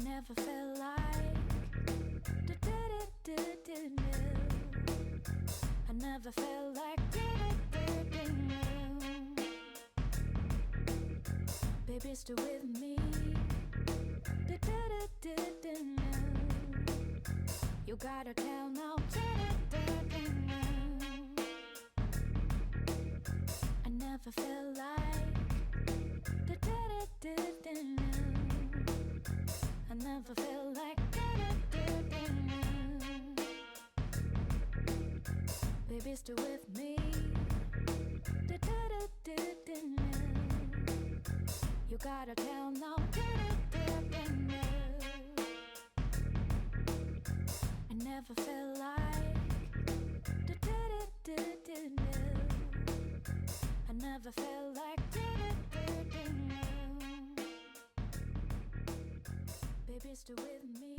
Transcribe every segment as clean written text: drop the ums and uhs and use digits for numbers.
never felt like I never felt like baby, stay with me. You gotta tell now. I never felt like I never felt like baby, stay with me. You gotta tell now. I never felt like I never felt like baby, stay with me.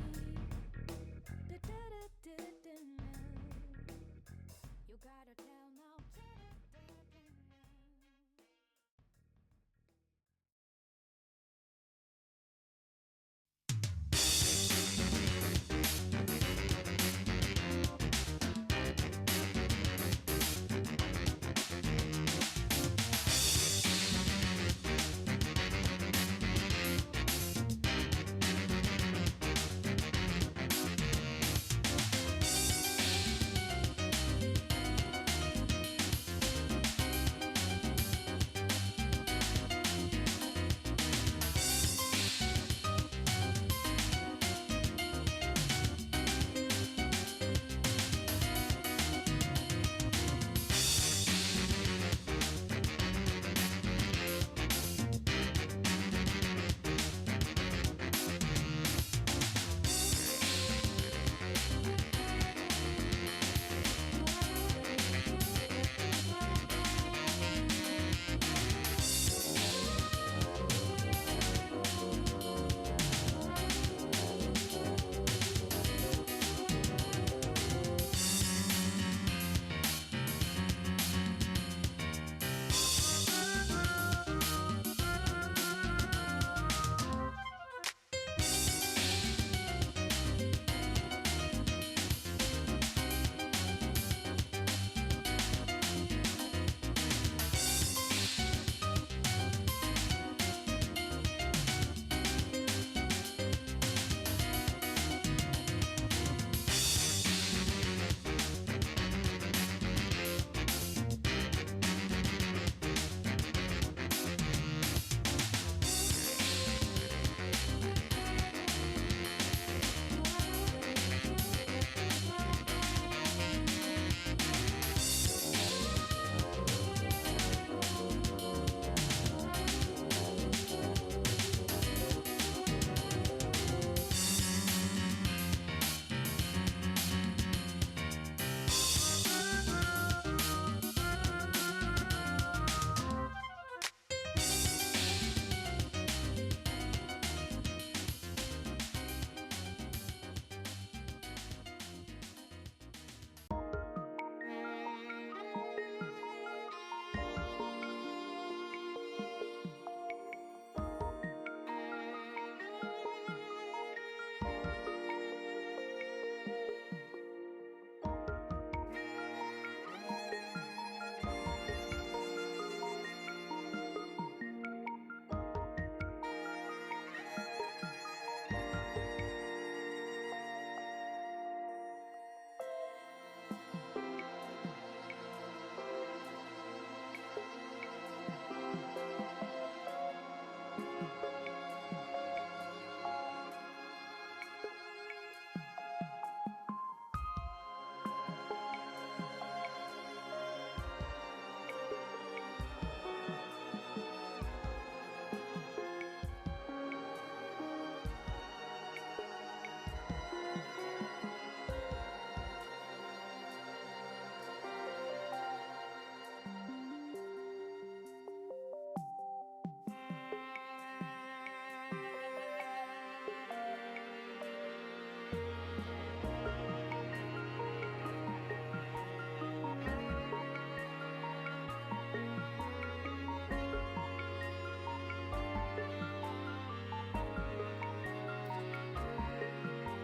You gotta tell now.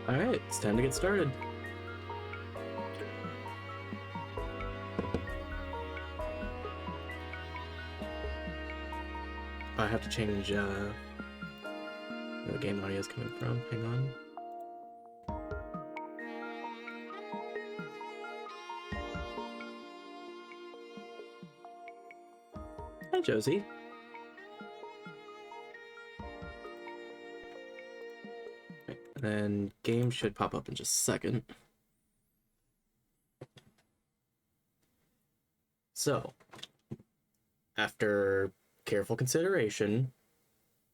Alright, it's time to get started. I have to change where the game audio is coming from. Hang on. Hi, Josie. Right, and then game should pop up in just a second. So, after careful consideration,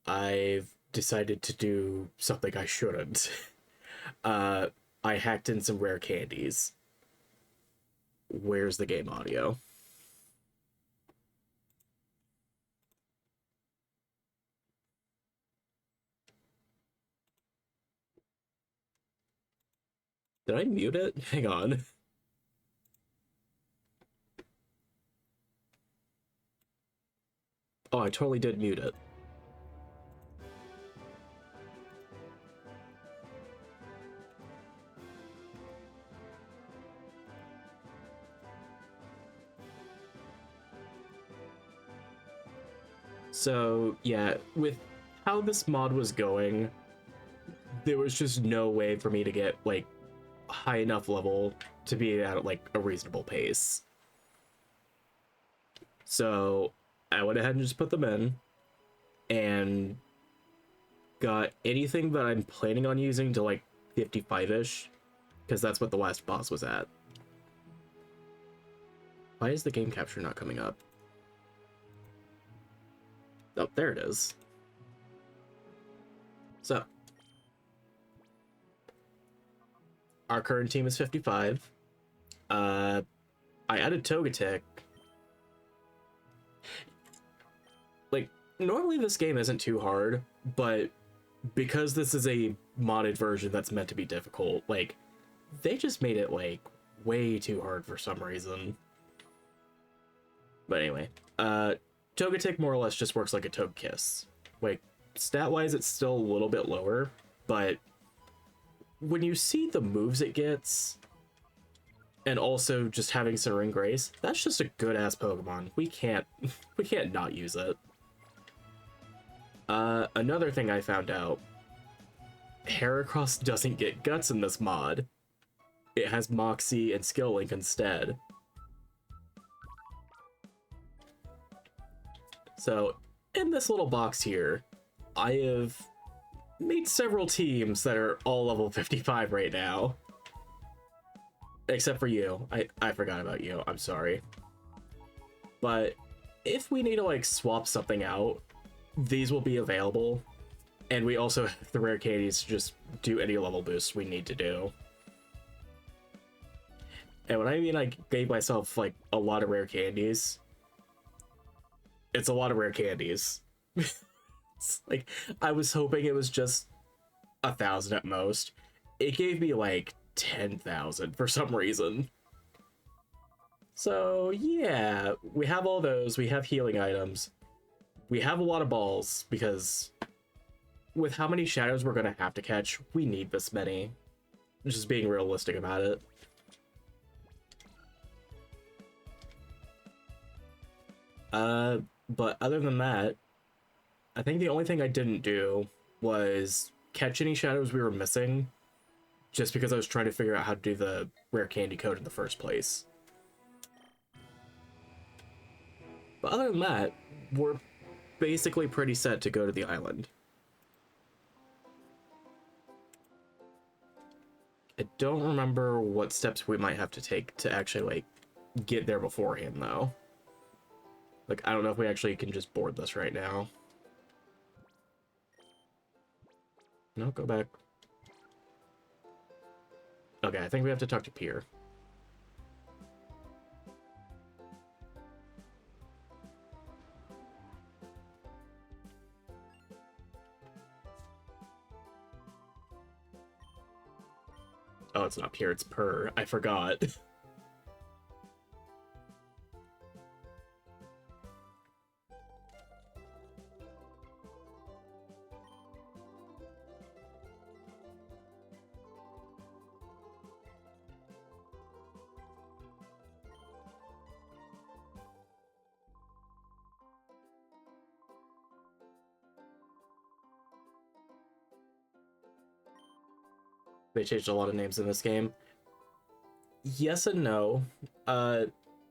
I've decided to do something I shouldn't. I hacked in some rare candies. Where's the game audio? Did I mute it? Hang on. Oh, I totally did mute it. So, yeah, with how this mod was going, there was just no way for me to get, like, high enough level to be at, like, a reasonable pace. So, I went ahead and just put them in, and got anything that I'm planning on using to, like, 55-ish, because that's what the last boss was at. Why is the game capture not coming up? Oh, there it is. So, our current team is 55. I added Togetic. Like, normally this game isn't too hard, but because this is a modded version that's meant to be difficult, like, they just made it, like, way too hard for some reason. But anyway, Togetic more or less just works like a Togekiss. Like, stat-wise, it's still a little bit lower, but when you see the moves it gets, and also just having Serene Grace, that's just a good-ass Pokemon. We can't not use it. Another thing I found out, Heracross doesn't get Guts in this mod. It has Moxie and Skill Link instead. So, in this little box here, I have made several teams that are all level 55 right now. Except for you. I forgot about you. I'm sorry. But if we need to, like, swap something out, these will be available. And we also have the rare candies to just do any level boost we need to do. And when I mean I gave myself, like, a lot of rare candies, it's a lot of rare candies. It's like, I was hoping it was just 1,000 at most. It gave me, like, 10,000 for some reason. So, yeah, we have all those. We have healing items. We have a lot of balls, because with how many shadows we're going to have to catch, we need this many. Just being realistic about it. But other than that, I think the only thing I didn't do was catch any shadows we were missing, just because I was trying to figure out how to do the rare candy code in the first place. But other than that, we're basically pretty set to go to the island. I don't remember what steps we might have to take to actually, like, get there beforehand, though. Like, I don't know if we actually can just board this right now. No, go back. Okay, I think we have to talk to Pier. Oh, it's not Pier, it's Purr. I forgot. They changed a lot of names in this game. Yes and no.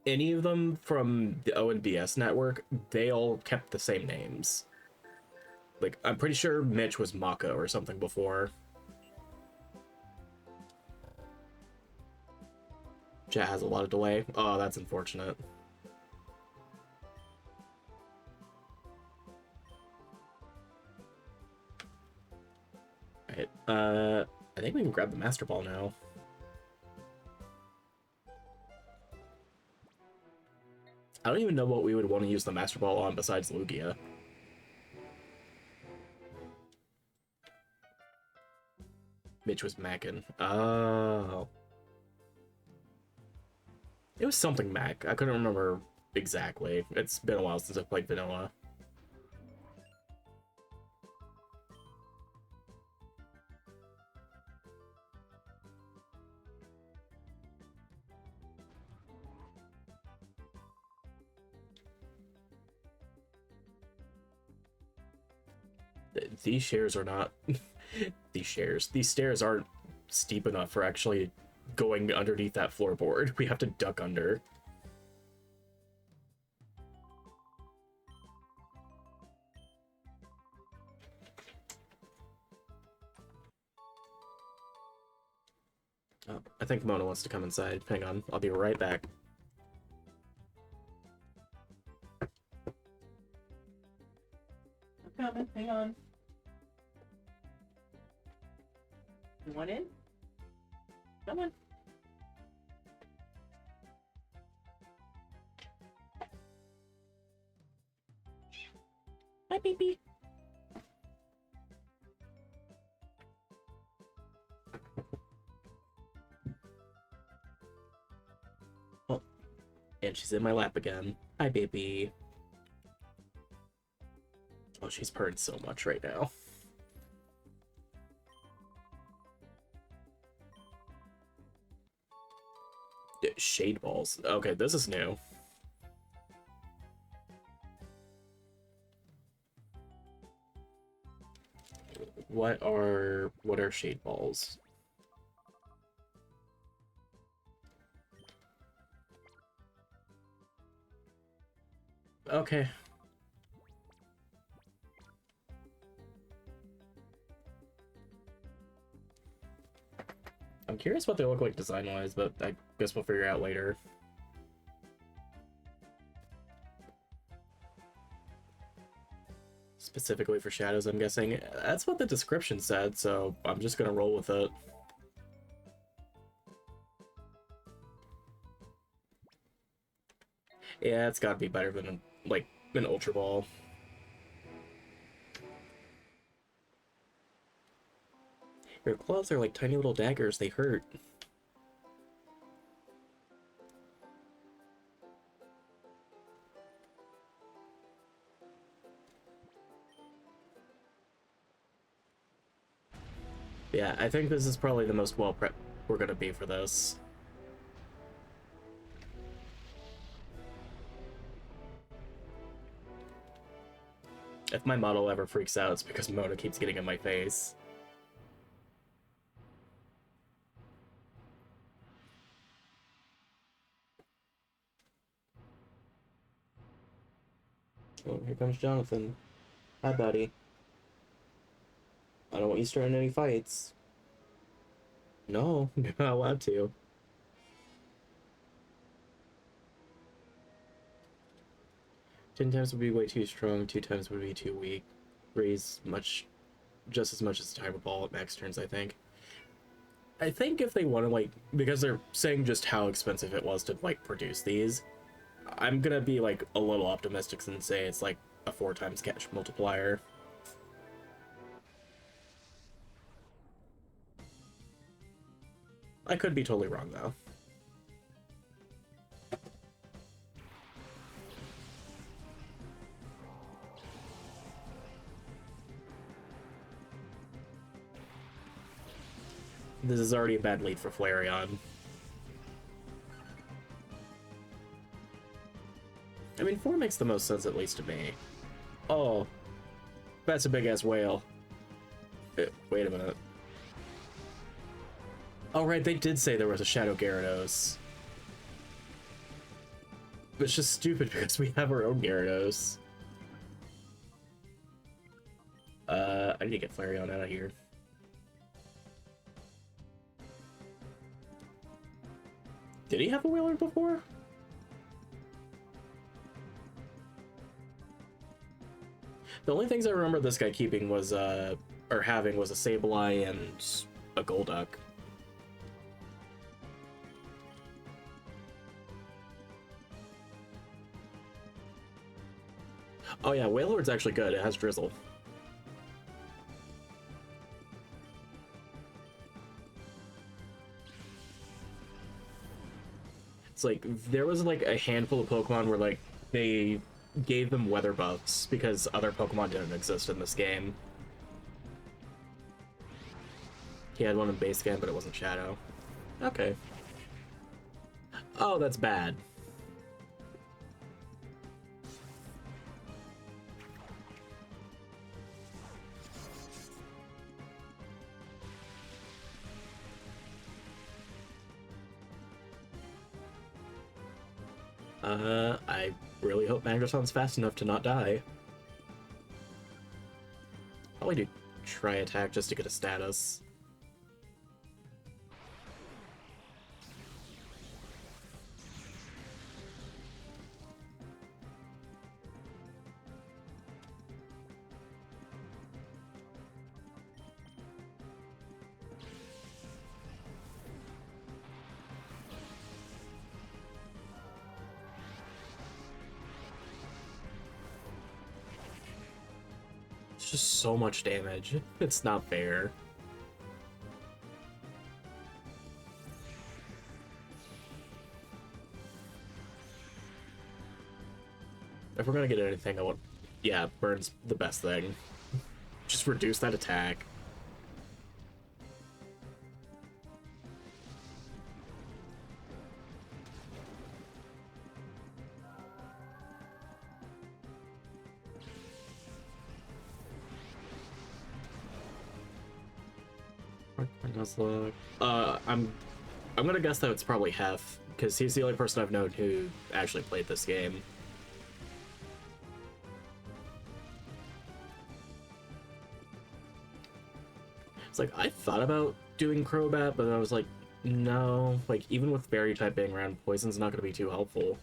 Any of them from the O and BS network, they all kept the same names. Like, I'm pretty sure Mitch was Mako or something before. Chat has a lot of delay. Oh, that's unfortunate. Alright, I think we can grab the Master Ball now. I don't even know what we would want to use the Master Ball on besides Lugia. Mitch was Mackin. Oh. It was something Mac. I couldn't remember exactly. It's been a while since I've played Vanilla. These shares are not... These stairs aren't steep enough for actually going underneath that floorboard. We have to duck under. Oh, I think Mona wants to come inside. Hang on, I'll be right back. I'm coming, hang on. You want in? Come on. Hi, baby. Oh, and she's in my lap again. Hi, baby. Oh, she's purring so much right now. Shade balls. Okay, this is new. What are shade balls? Okay. I'm curious what they look like design-wise, but I guess we'll figure out later. Specifically for shadows, I'm guessing. That's what the description said, so I'm just gonna roll with it. Yeah, it's gotta be better than, like, an Ultra Ball. Your claws are like tiny little daggers, they hurt. Yeah, I think this is probably the most well-prepped we're gonna be for this. If my model ever freaks out, it's because Mona keeps getting in my face. Oh, here comes Jonathan. Hi, buddy. I don't want you starting any fights. No, you're not allowed to. Ten times would be way too strong, 2 times would be too weak. Raise just as much as the timer ball at max turns, I think. I think if they want to, like, because they're saying just how expensive it was to, like, produce these, I'm gonna be, like, a little optimistic and say it's, like, a 4 times cash multiplier. I could be totally wrong, though. This is already a bad lead for Flareon. I mean, 4 makes the most sense, at least to me. Oh, that's a big-ass whale. Wait a minute. Oh, right, they did say there was a Shadow Gyarados. It's just stupid because we have our own Gyarados. I need to get Flareon out of here. Did he have a Wheeler before? The only things I remember this guy keeping was, or having, was a Sableye and a Golduck. Oh yeah, Wailord's actually good. It has Drizzle. It's like, there was like a handful of Pokemon where like, they gave them weather buffs because other Pokemon didn't exist in this game. He had one in base game, but it wasn't Shadow. Okay. Oh, that's bad. I really hope Magneton's fast enough to not die. Probably do try attack just to get a status. It's just so much damage. It's not fair. If we're gonna get anything, I want... Yeah, Burn's the best thing. Just reduce that attack. I'm gonna guess that it's probably Hef, because he's the only person I've known who actually played this game. It's like, I thought about doing Crobat, but I was like, no, like, even with Fairy type being around, Poison's not gonna be too helpful.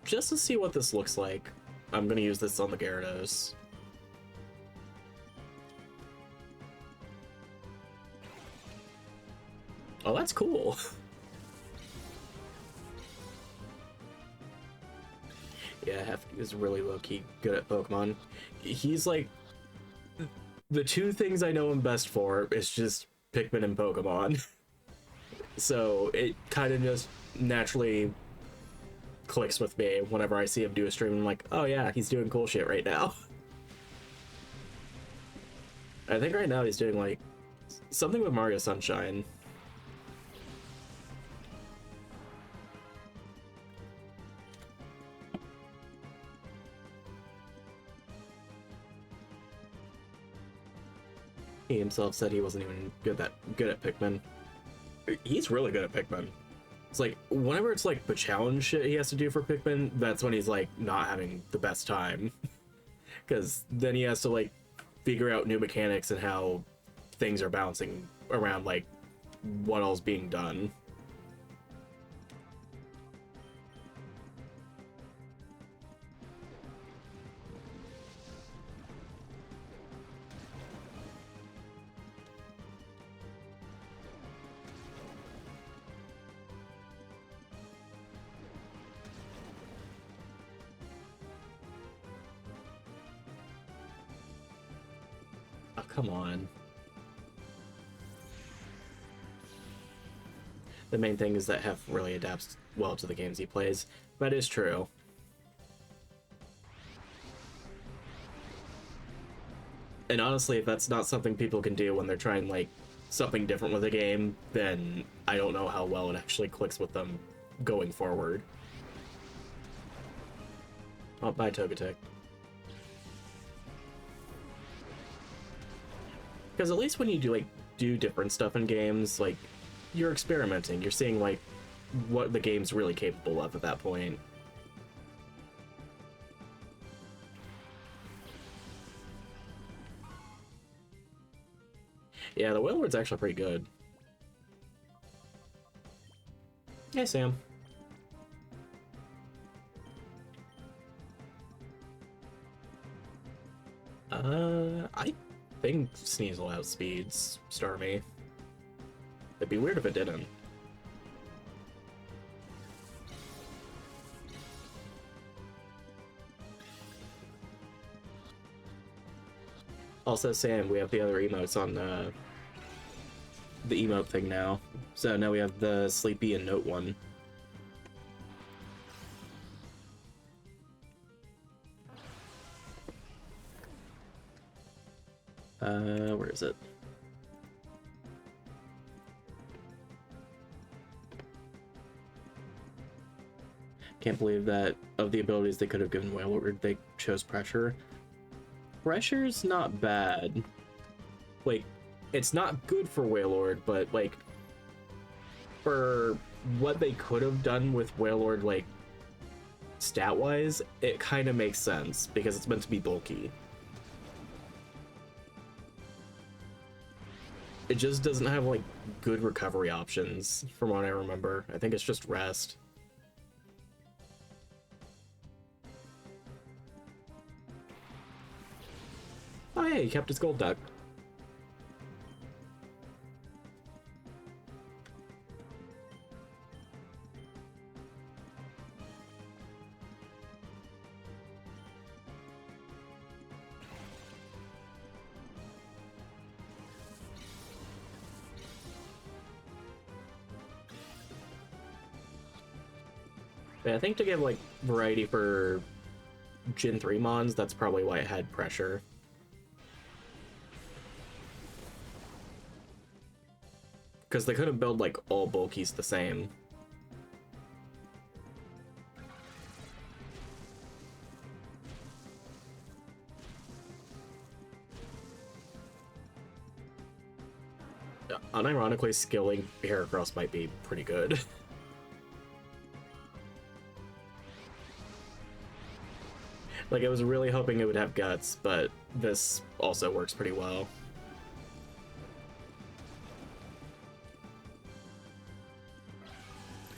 Just to see what this looks like, I'm gonna use this on the Gyarados. Oh, that's cool. Yeah, Hef is really low-key good at Pokemon. He's like... The two things I know him best for is just Pikmin and Pokemon. So it kind of just naturally clicks with me whenever I see him do a stream. I'm like, oh yeah, he's doing cool shit right now. I think right now he's doing like something with Mario Sunshine. He himself said he wasn't even good at Pikmin. He's really good at Pikmin. It's like, whenever it's like the challenge shit he has to do for Pikmin, that's when he's like not having the best time. Because then he has to like figure out new mechanics and how things are bouncing around, like what all's being done. Come on. The main thing is that Hef really adapts well to the games he plays. That is true. And honestly, if that's not something people can do when they're trying, like, something different with the game, then I don't know how well it actually clicks with them going forward. Oh, bye, Togetic. Because at least when you do different stuff in games, like, you're experimenting. You're seeing, like, what the game's really capable of at that point. Yeah, the Wailord's actually pretty good. Hey, Sam. I think Sneasel outspeeds Starmie. It'd be weird if it didn't. Also, Sam, we have the other emotes on the emote thing now. So now we have the Sleepy and Note one. Where is it? Can't believe that of the abilities they could have given Wailord, they chose Pressure. Pressure's not bad. Like, it's not good for Wailord, but, like, for what they could have done with Wailord, like, stat-wise, it kind of makes sense, because it's meant to be bulky. It just doesn't have, like, good recovery options, from what I remember. I think it's just rest. Oh, yeah, he kept his gold duck. But I think to give, like, variety for Gen 3 mons, that's probably why it had Pressure. Because they couldn't build, like, all bulkies the same. Unironically, skilling Heracross might be pretty good. Like, I was really hoping it would have Guts, but this also works pretty well.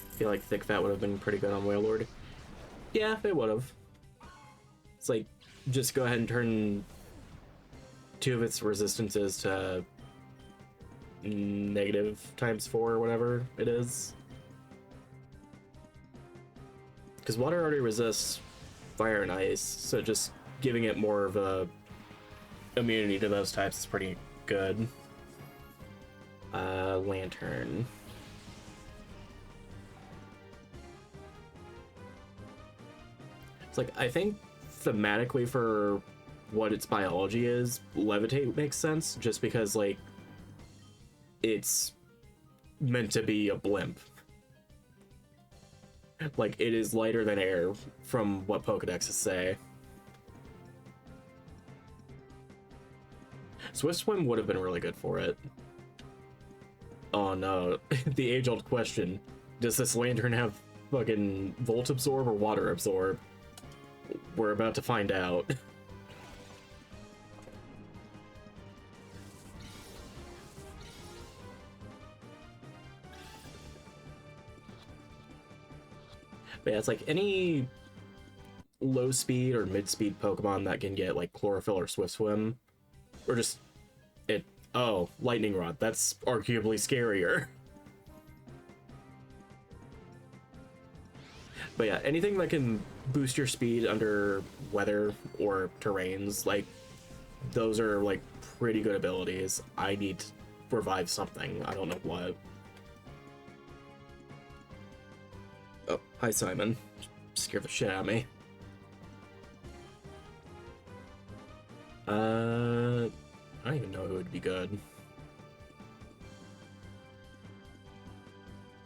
I feel like Thick Fat would have been pretty good on Wailord. Yeah, it would have. It's like, just go ahead and turn 2 of its resistances to -4 or whatever it is. Because water already resists fire and ice, so just giving it more of a immunity to those types is pretty good. Lantern. It's like, I think thematically for what its biology is, Levitate makes sense, just because, like, it's meant to be a blimp. Like, it is lighter than air, from what Pokedexes say. Swift Swim would have been really good for it. Oh no, the age-old question. Does this Lantern have fucking Volt Absorb or Water Absorb? We're about to find out. But yeah, it's like any low speed or mid speed Pokemon that can get like Chlorophyll or Swift Swim, or just it. Oh, Lightning Rod. That's arguably scarier. But yeah, anything that can boost your speed under weather or terrains, like, those are like pretty good abilities. I need to revive something. I don't know what. Oh, hi Simon. Scared the shit out of me. I don't even know who would be good.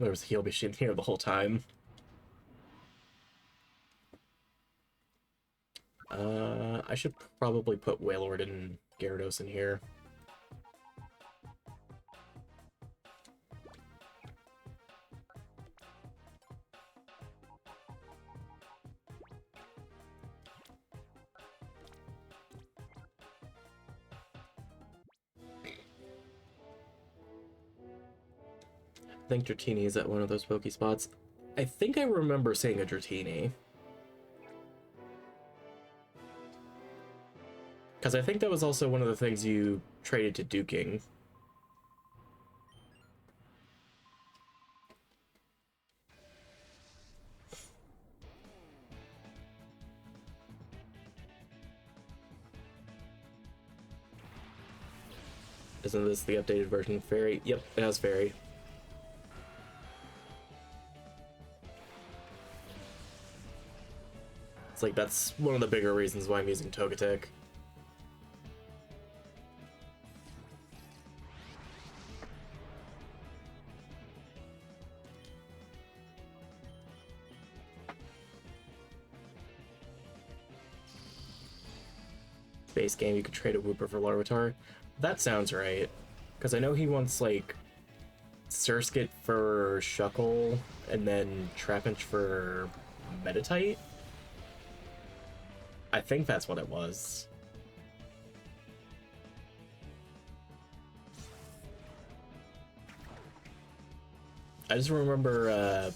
There was a heal machine here the whole time. I should probably put Wailord and Gyarados in here. I think Dratini is at one of those Poke spots. I think I remember seeing a Dratini. Because I think that was also one of the things you traded to Duking. Isn't this the updated version of Fairy? Yep, it has Fairy. It's like, that's one of the bigger reasons why I'm using Togetic. Base game, you could trade a Wooper for Larvitar. That sounds right. Because I know he wants, like, Surskit for Shuckle, and then Trapinch for Meditite? I think that's what it was. I just remember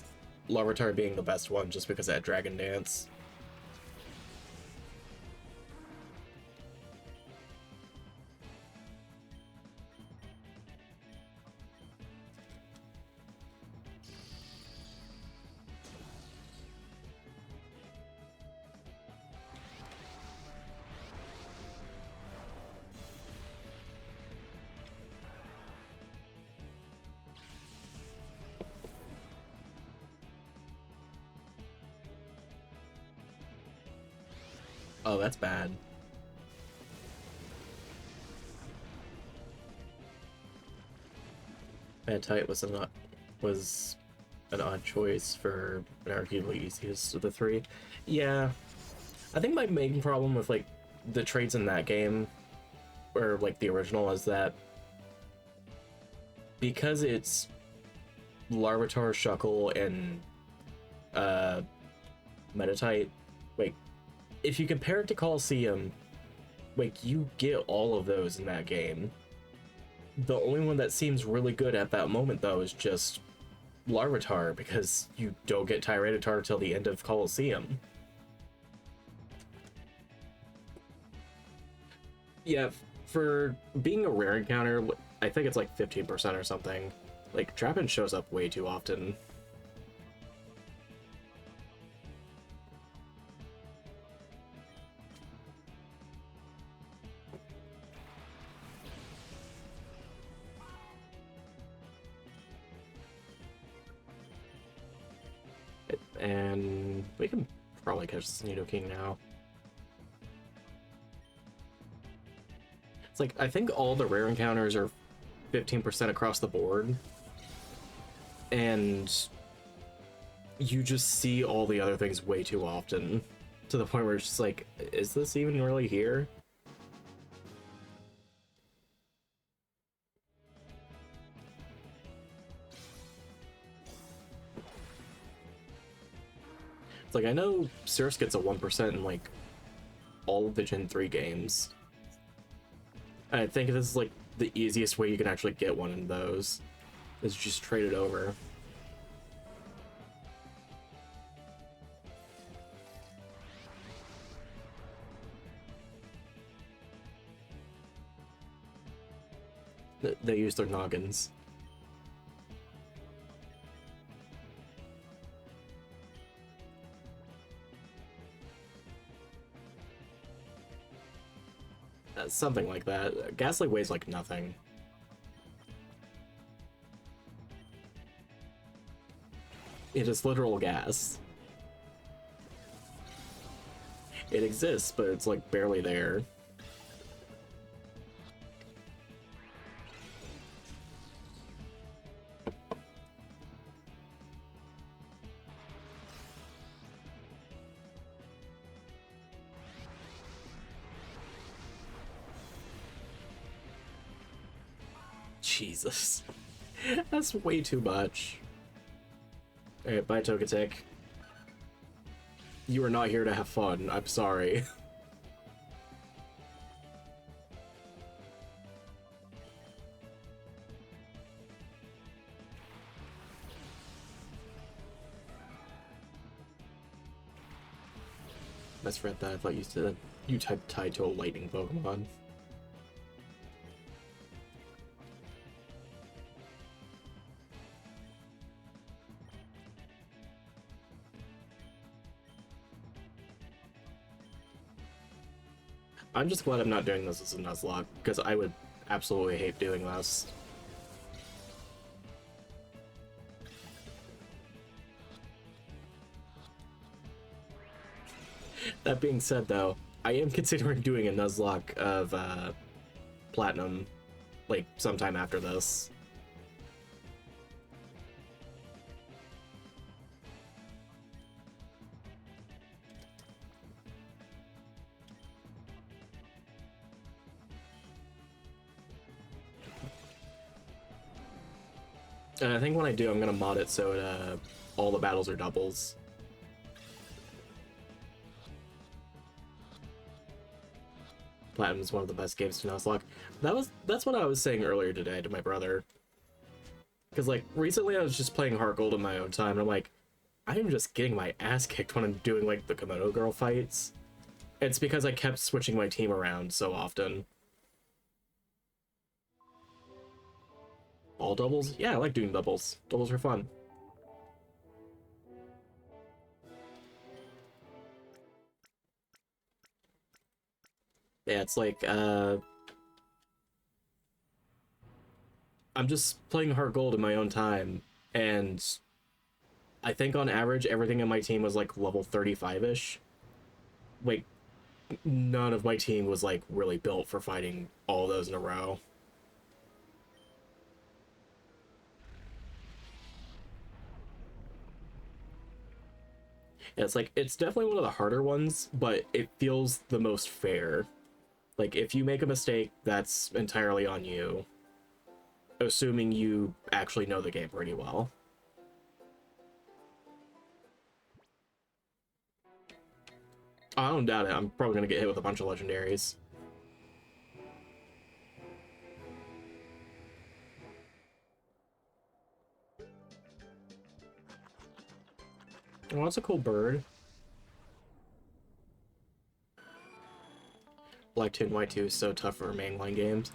Larvitar being the best one just because it had Dragon Dance. Oh, that's bad. Meditite was an odd choice for an arguably easiest of the three. Yeah, I think my main problem with like the trades in that game, or like the original, is that because it's Larvitar, Shuckle, and Meditite, like if you compare it to Coliseum, like you get all of those in that game. The only one that seems really good at that moment though is just Larvitar, because you don't get Tyranitar till the end of Coliseum. Yeah, for being a rare encounter, I think it's like 15% or something. Like, Trapinch shows up way too often. And we can probably catch this Nidoking now. It's like, I think all the rare encounters are 15% across the board. And you just see all the other things way too often. To the point where it's just like, is this even really here? It's like, I know Surskit's gets a 1% in like all of the Gen 3 games. And I think this is like the easiest way you can actually get one in those, is just trade it over. They use their noggins. Something like that. Ghastly weighs like nothing. It is literal gas. It exists, but it's like barely there. Jesus. That's way too much. Alright, bye, Togetic. You are not here to have fun. I'm sorry. Misread that. I thought you said you typed tied to a lightning Pokemon. I'm just glad I'm not doing this as a Nuzlocke, because I would absolutely hate doing this. That being said, though, I am considering doing a Nuzlocke of Platinum, like, sometime after this. And I think when I do, I'm gonna mod it so it, all the battles are doubles. Platinum is one of the best games to Nuzlocke. That's what I was saying earlier today to my brother. Because, like, recently I was just playing Heart Gold in my own time, and I'm like, I am just getting my ass kicked when I'm doing, like, the Komodo Girl fights. It's because I kept switching my team around so often. All doubles? Yeah, I like doing doubles. Doubles are fun. Yeah, it's like, I'm just playing Heart Gold in my own time, and I think on average everything in my team was like level 35-ish. Like, none of my team was like really built for fighting all those in a row. Yeah, it's like, it's definitely one of the harder ones, but it feels the most fair. Like, if you make a mistake, that's entirely on you. Assuming you actually know the game pretty well. I don't doubt it. I'm probably gonna get hit with a bunch of legendaries. Oh, that's a cool bird. Black 2 and White 2 is so tough for mainline games.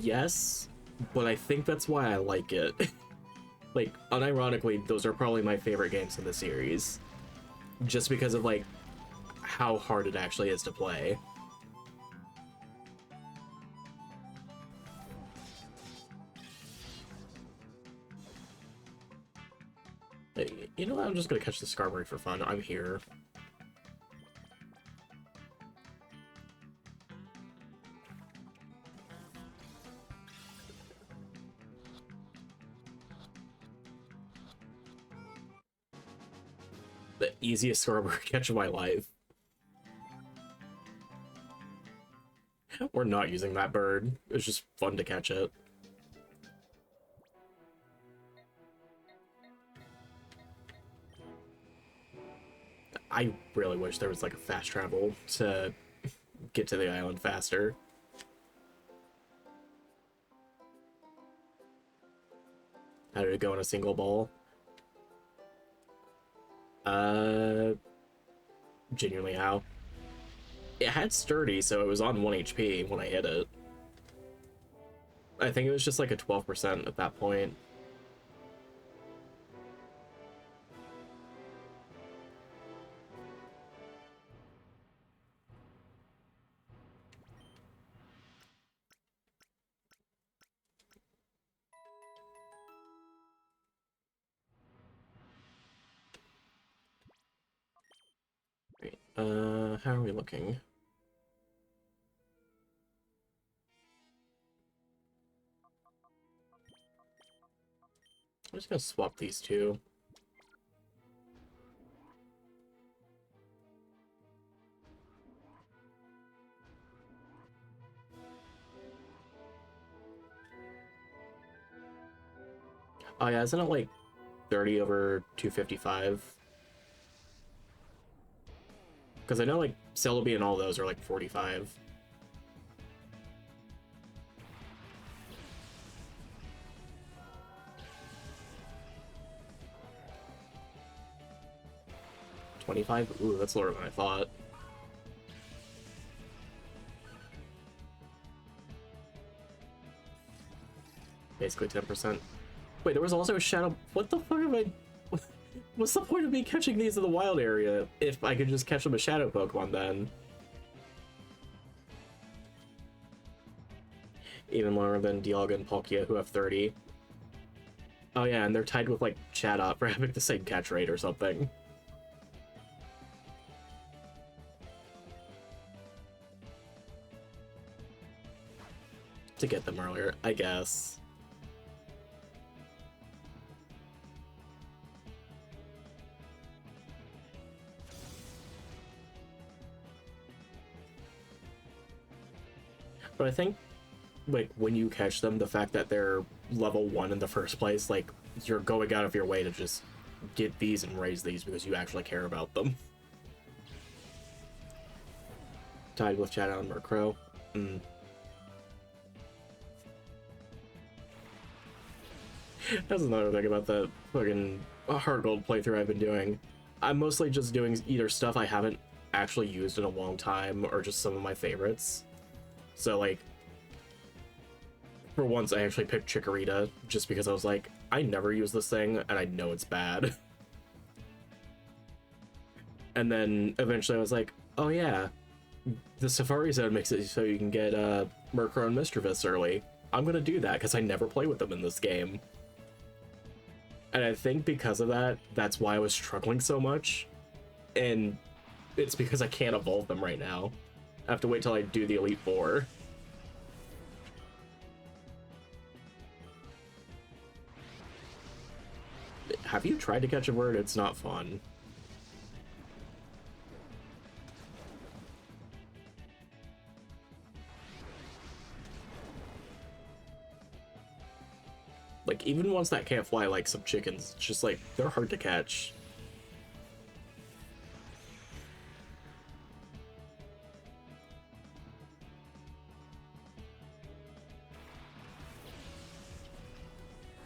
Yes, but I think that's why I like it. Like, unironically, those are probably my favorite games in the series. Just because of, like, how hard it actually is to play. You know what? I'm just gonna catch the Skarmory for fun. I'm here. The easiest Skarmory catch of my life. We're not using that bird. It's just fun to catch it. I really wish there was like a fast travel to get to the island faster. How did it go in a single ball? Genuinely how? It had sturdy, so it was on 1 HP when I hit it. I think it was just like a 12% at that point. Wait, how are we looking? I'm just gonna swap these two. Oh yeah, isn't it like 30 over 255? Because I know like Celebi and all those are like 45. $25? Ooh, that's lower than I thought. Basically 10%. Wait, there was also a shadow. What the fuck am I? What's the point of me catching these in the wild area if I could just catch them as shadow Pokemon then? Even lower than Dialga and Palkia, who have 30. Oh yeah, and they're tied with like Chatot for having the same catch rate or something. To get them earlier, I guess. But I think, like, when you catch them, the fact that they're level 1 in the first place, like, you're going out of your way to just get these and raise these because you actually care about them. Tied with Chatot and Murkrow. That's another thing about the fucking Heart Gold playthrough I've been doing. I'm mostly just doing either stuff I haven't actually used in a long time or just some of my favorites. So, like, for once I actually picked Chikorita just because I was like, I never use this thing and I know it's bad. And then eventually I was like, oh yeah, the Safari Zone makes it so you can get Murkrow and Mischievous early. I'm gonna do that because I never play with them in this game. And I think because of that, that's why I was struggling so much. And it's because I can't evolve them right now. I have to wait till I do the Elite Four. Have you tried to catch a bird? It's not fun. Like, even ones that can't fly, like some chickens, it's just like, they're hard to catch.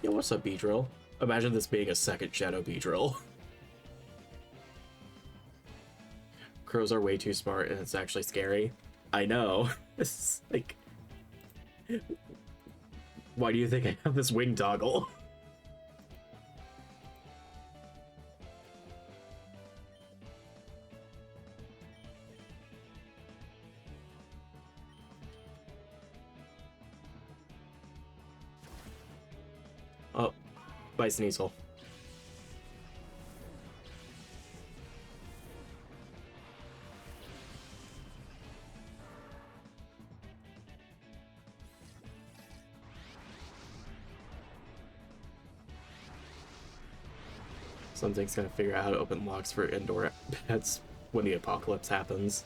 Yo, what's up, Beedrill? Imagine this being a second Shadow Beedrill. Crows are way too smart and it's actually scary. I know. It's like... Why do you think I have this wing toggle? Oh, by Sneasel. Something's gonna figure out how to open locks for indoor pets when the apocalypse happens.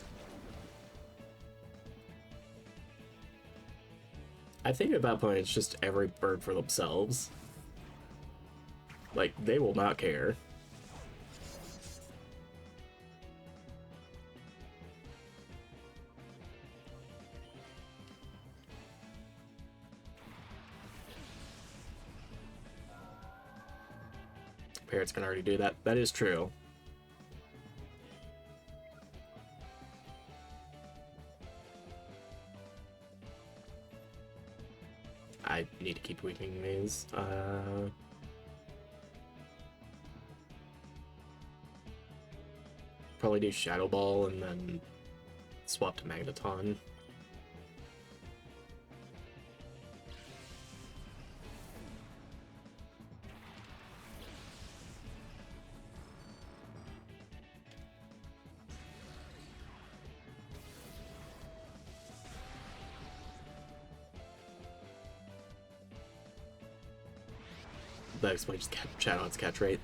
I think at that point it's just every bird for themselves. Like, they will not care. Parrots can already do that. That is true. I need to keep weakening these. Probably do Shadow Ball and then swap to Magneton. That explains Chatot catch rate.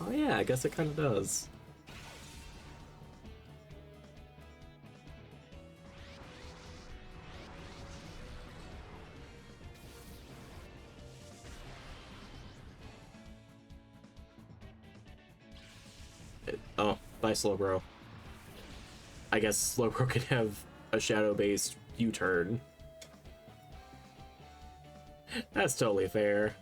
Oh yeah, I guess it kind of does. Bye, Slowbro. I guess Slowbro can have a shadow-based U-turn. That's totally fair.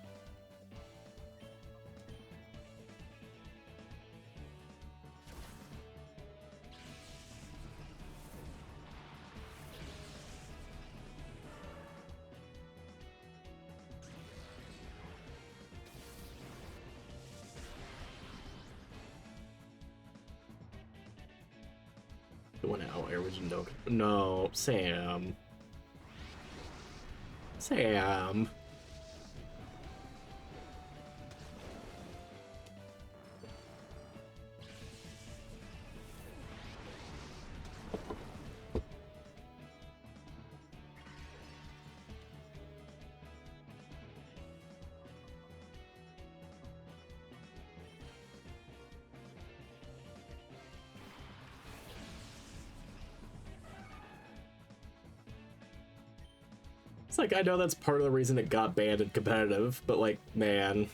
Went out. Original. No, Sam. Sam. It's like, I know that's part of the reason it got banned in competitive, but like, man.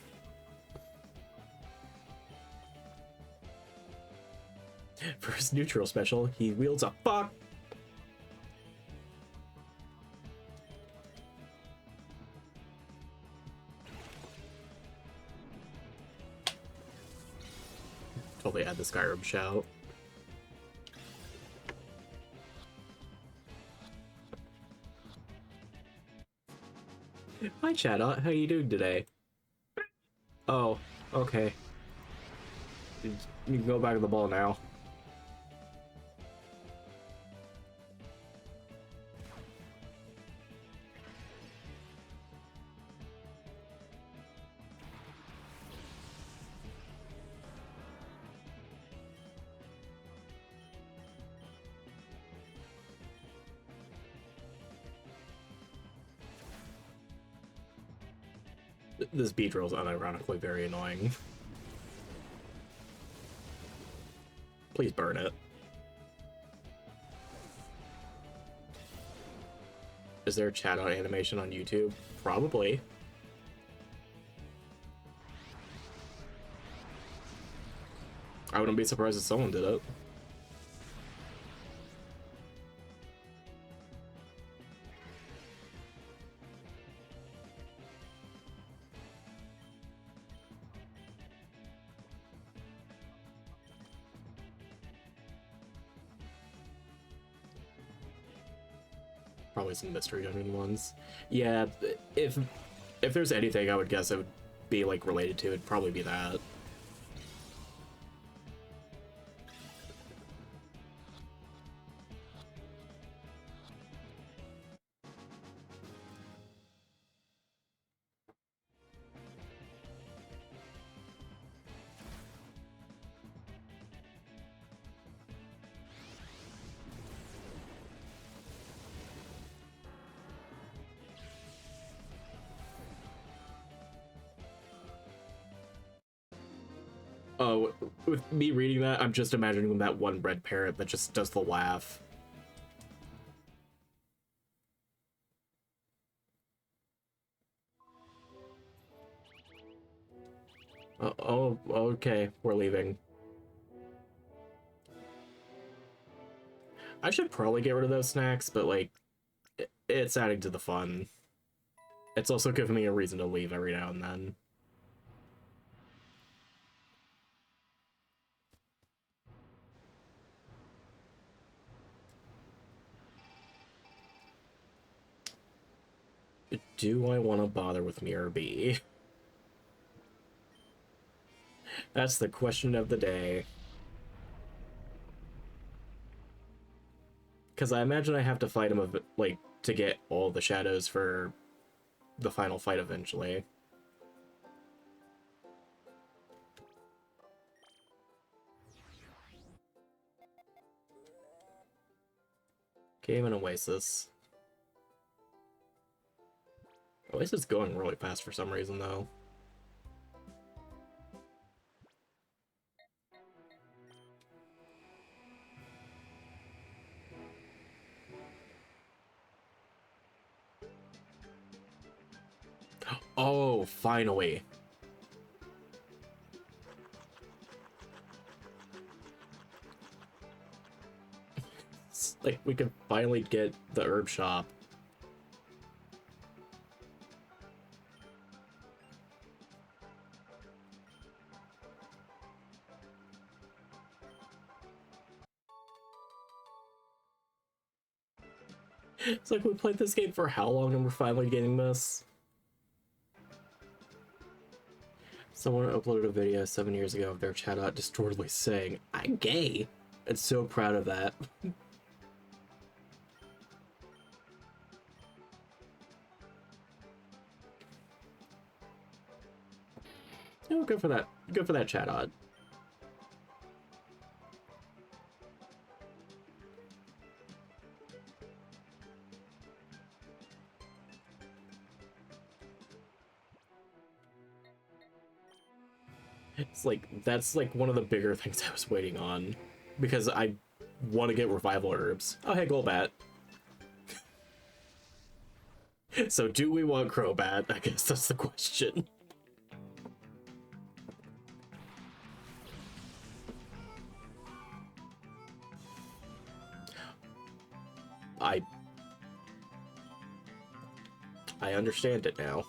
For his neutral special, he wields a fuck. Totally add the Skyrim shout. Hi, Chat. How you doing today? Oh, okay. You can go back to the ball now. This Beedrill is unironically very annoying. Please burn it. Is there a chat out animation on YouTube? Probably. I wouldn't be surprised if someone did it. Probably some mystery dungeon ones. Yeah, if there's anything I would guess it would be like related to, it'd probably be that. Oh, with me reading that, I'm just imagining that one red parrot that just does the laugh. Oh, okay, we're leaving. I should probably get rid of those snacks, but like, it's adding to the fun. It's also giving me a reason to leave every now and then. Do I want to bother with Mirror B? That's the question of the day. Because I imagine I have to fight him, like, to get all the shadows for the final fight eventually. Game and Oasis. Oasis is going really fast for some reason, though. Oh, finally. Like, we could finally get the herb shop. It's like, we played this game for how long and we're finally getting this? Someone uploaded a video 7 years ago of their chatbot distortedly saying, "I'm gay." I'm so proud of that. Oh, good for that. Good for that chatbot. It's like, that's like one of the bigger things I was waiting on, because I want to get revival herbs. Oh, hey, Golbat. So do we want Crobat? I guess that's the question. I understand it now.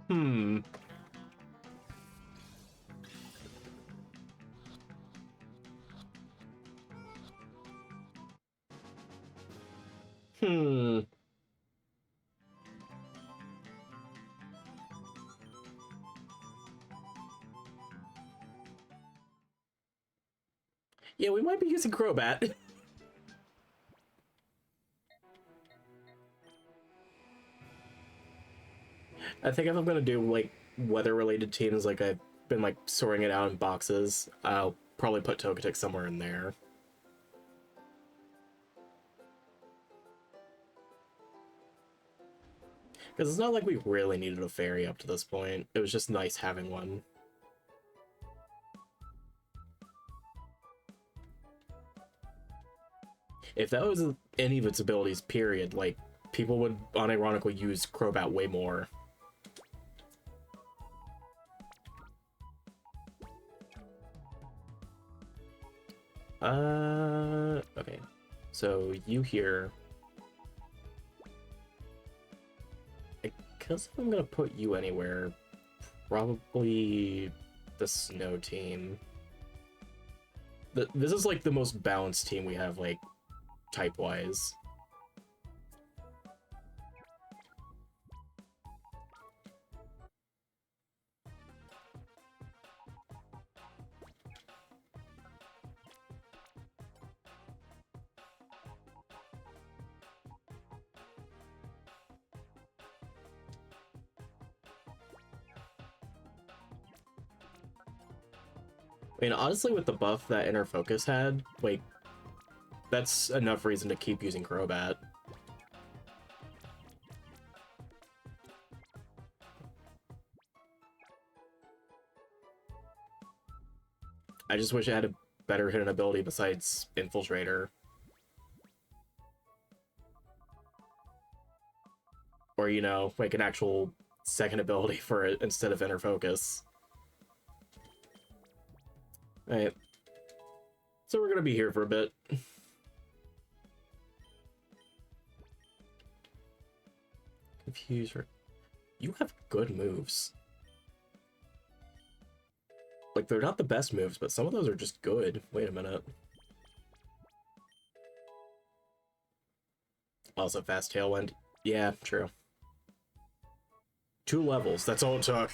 Hmm. Hmm. Yeah, we might be using Crobat. I think if I'm gonna do, like, weather-related teams, like I've been, like, sorting it out in boxes, I'll probably put Togetic somewhere in there. Because it's not like we really needed a fairy up to this point. It was just nice having one. If that was any of its abilities, period, like, people would unironically use Crobat way more. Okay. So, you here. Because I'm gonna put you anywhere, probably the snow team. This is, like, the most balanced team we have, like, type-wise. I mean, honestly, with the buff that Inner Focus had, like, that's enough reason to keep using Crobat. I just wish it had a better hidden ability besides Infiltrator. Or, you know, like an actual second ability for it instead of Inner Focus. Alright. So we're gonna be here for a bit. Confuser. You have good moves. Like, they're not the best moves, but some of those are just good. Wait a minute. Also, Fast Tailwind. Yeah, true. 2 levels, that's all it took.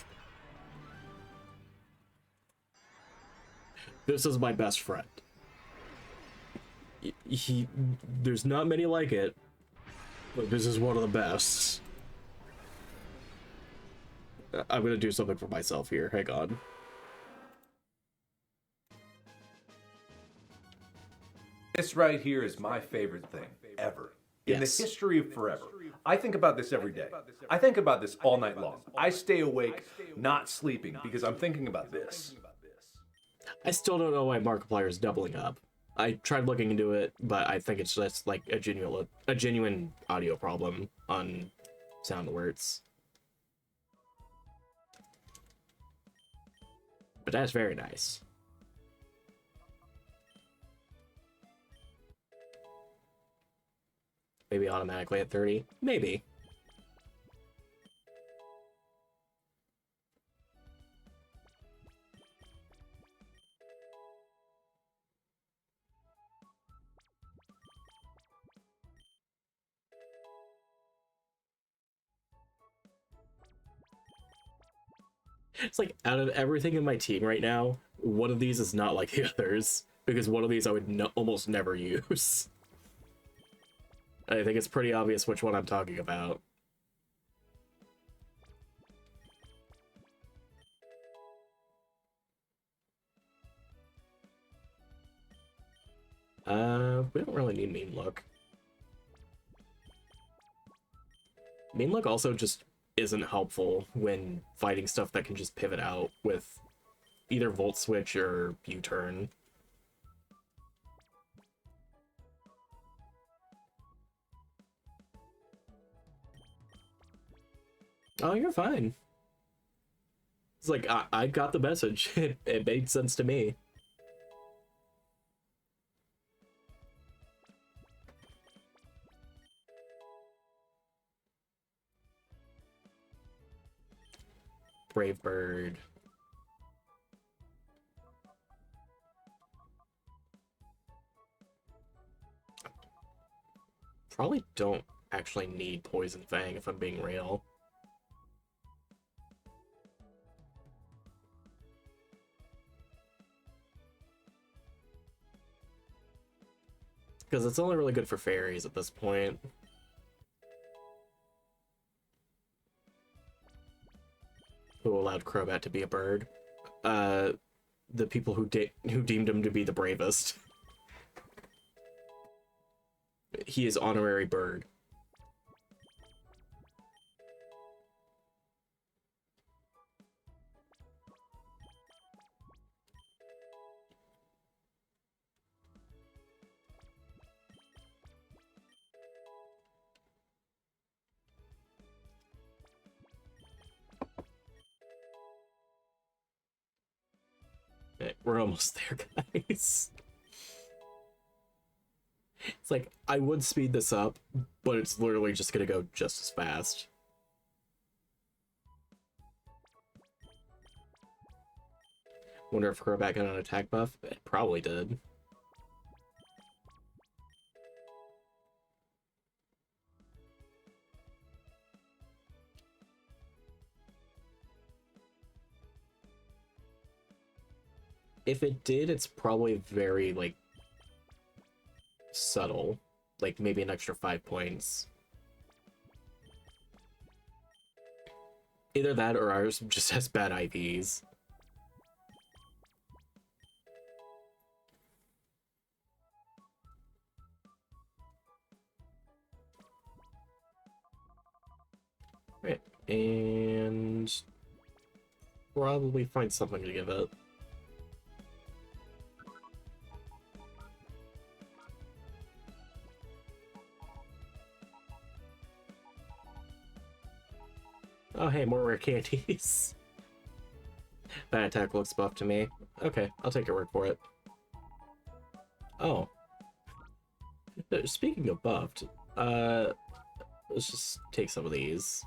This is my best friend. There's not many like it, but this is one of the best. I'm gonna do something for myself here, hang on. This right here is my favorite thing ever. In Yes. the history of forever. I think about this every day. I think about this all night long. I stay awake, not sleeping, because I'm thinking about this. I still don't know why Markiplier is doubling up. I tried looking into it, but I think it's just like a genuine audio problem on sound alerts. But that's very nice. Maybe automatically at 30? Maybe. It's like, out of everything in my team right now, one of these is not like the others, because one of these I would almost never use. I think it's pretty obvious which one I'm talking about. We don't really need Mean Look. Mean Look also just isn't helpful when fighting stuff that can just pivot out with either Volt Switch or U-Turn. Oh, you're fine. It's like, I got the message. It made sense to me. Brave Bird. Probably don't actually need Poison Fang if I'm being real. Because it's only really good for fairies at this point. Who allowed Crobat to be a bird? The people who deemed him to be the bravest. He is honorary bird. Okay, we're almost there, guys. It's like, I would speed this up, but it's literally just gonna go just as fast. Wonder if Crobat got an attack buff? It probably did. If it did, it's probably very, like, subtle. Like, maybe an extra 5 points. Either that or ours just has bad IVs. Right, and probably find something to give it. Oh hey, more rare candies. That attack looks buff to me. Okay, I'll take your word for it. Oh. Speaking of buffed, let's just take some of these.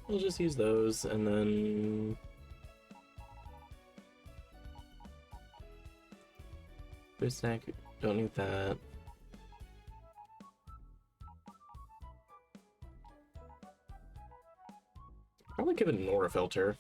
We'll just use those, and then... Boost snack, don't need that. Probably give it an aura filter.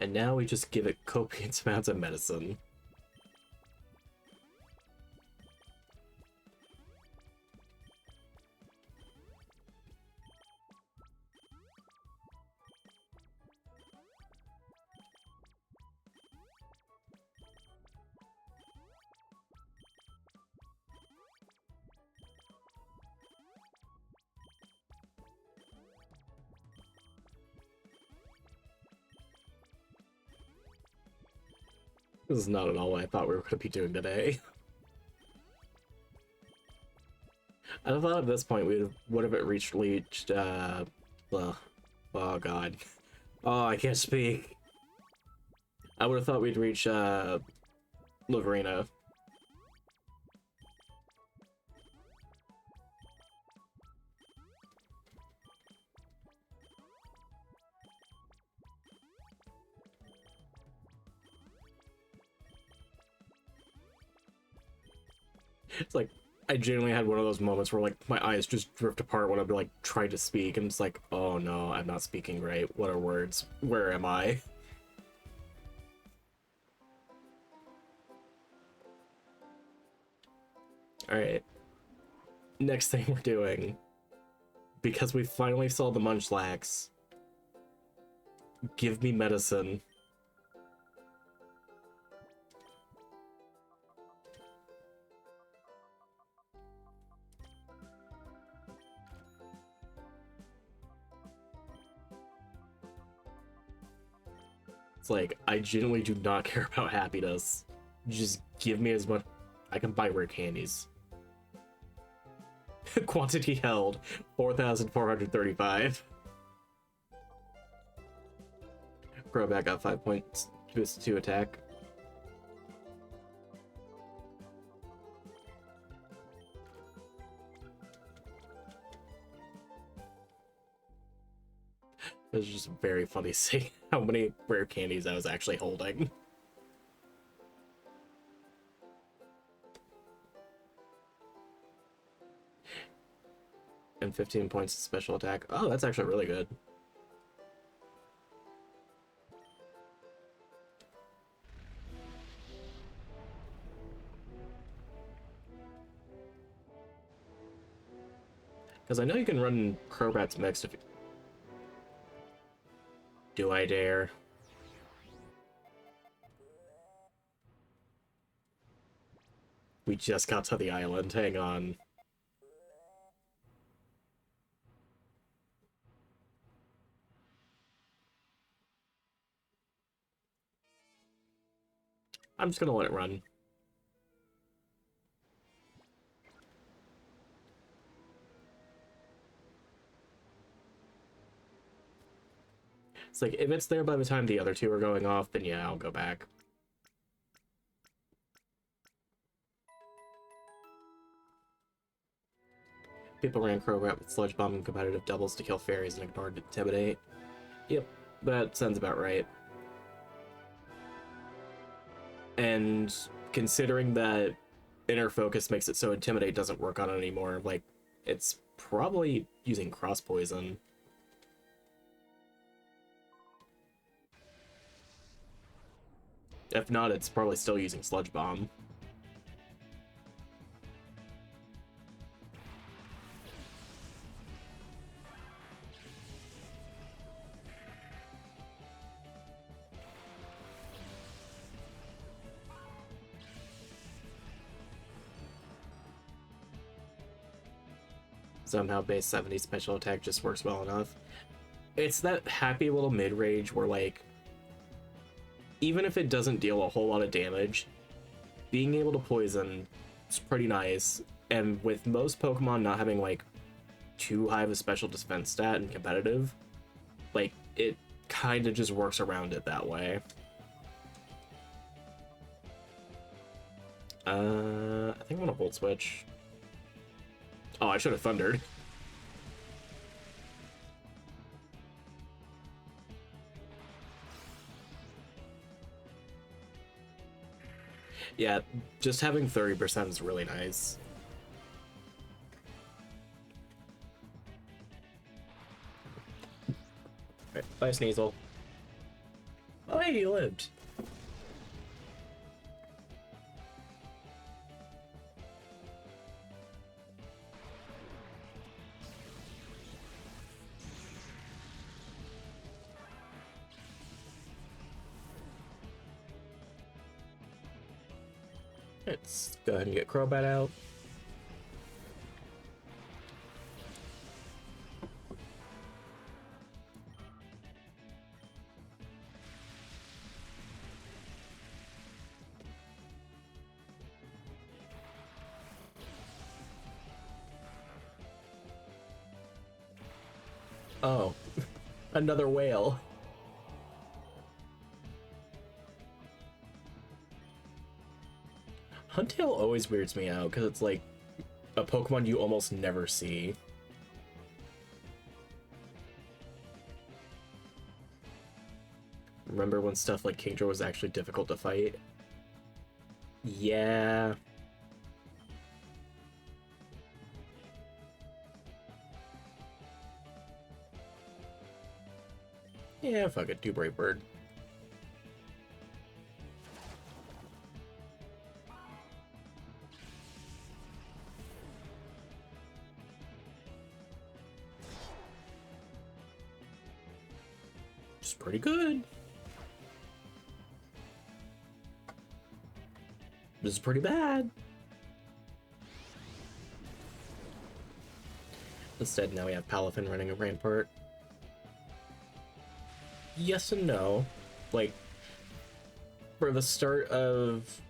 And now we just give it copious amounts of medicine. This is not at all what I thought we were going to be doing today. I thought at this point we would have reached, well, oh god. Oh, I can't speak. I would have thought we'd reach, Laverina. It's like, I genuinely had one of those moments where, like, my eyes just drift apart when I'd be, like, trying to speak, and it's like, oh no, I'm not speaking right. What are words? Where am I? Alright. Next thing we're doing, because we finally saw the Munchlax, give me medicine. It's like, I genuinely do not care about happiness. Just give me as much... I can buy rare candies. Quantity held, 4,435. Crowbat got 5 points, boost to attack. It was just very funny seeing how many rare candies I was actually holding. And 15 points of special attack. Oh, that's actually really good. Because I know you can run Crobats mixed if you... Do I dare? We just got to the island, hang on. I'm just gonna let it run. It's like, if it's there by the time the other two are going off, then yeah, I'll go back. People ran Crobat with Sludge Bomb and competitive doubles to kill fairies and ignored Intimidate. Yep, that sounds about right. And considering that Inner Focus makes it so Intimidate doesn't work on it anymore, like, it's probably using Cross Poison. If not, it's probably still using Sludge Bomb. Somehow base 70 special attack just works well enough. It's that happy little mid-range where, like, even if it doesn't deal a whole lot of damage, being able to poison is pretty nice. And with most Pokemon not having, like, too high of a special defense stat in competitive, like, it kind of just works around it that way. I think I'm gonna Volt Switch. Oh, I should have Thundered. Yeah, just having 30% is really nice. Alright, bye, Sneasel. Oh, hey, you lived. Let's go ahead and get Crobat out. Oh, another whale. Huntail always weirds me out because it's like a Pokemon you almost never see. Remember when stuff like Kingdra was actually difficult to fight? Yeah. Yeah, fuck it, do Brave Bird. It's pretty good. This is pretty bad. Instead, now we have Palafin running a Rampart. Yes and no. Like, for the start of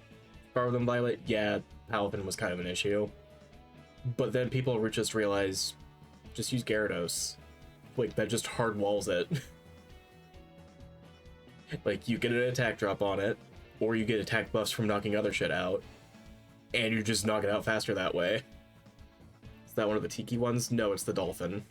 Scarlet and Violet, yeah, Palafin was kind of an issue. But then people would just realize, just use Gyarados. Like, that just hard walls it. Like, you get an attack drop on it, or you get attack buffs from knocking other shit out, and you just knock it out faster that way. Is that one of the Tiki ones? No, it's the Dolphin.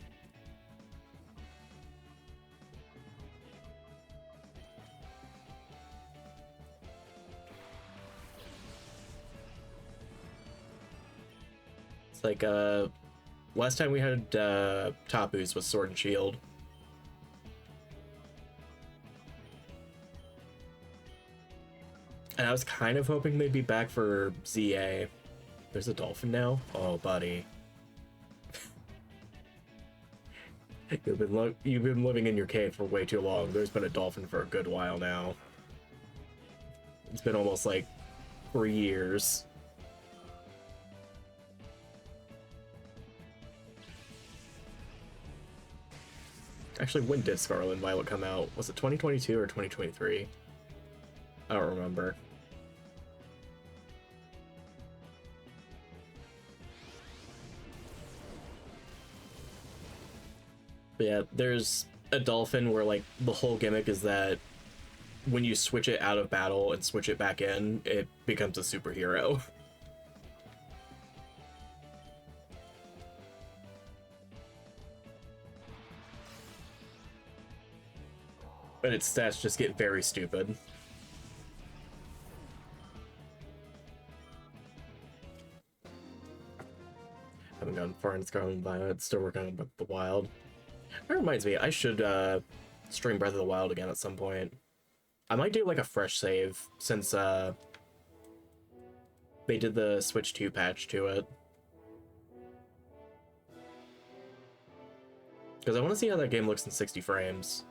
It's like, last time we had, Tapu's with Sword and Shield. And I was kind of hoping they'd be back for ZA. There's a Dolphin now? Oh, buddy. You've been living in your cave for way too long. There's been a Dolphin for a good while now. It's been almost like 3 years. Actually, when did Scarlet and Violet come out? Was it 2022 or 2023? I don't remember. But yeah, there's a Dolphin where like the whole gimmick is that when you switch it out of battle and switch it back in, it becomes a superhero. And its stats just get very stupid. Haven't gotten far in Scarlet and Violet, still working on the Wild. That reminds me, I should stream Breath of the Wild again at some point. I might do like a fresh save since they did the Switch 2 patch to it. Because I want to see how that game looks in 60 frames.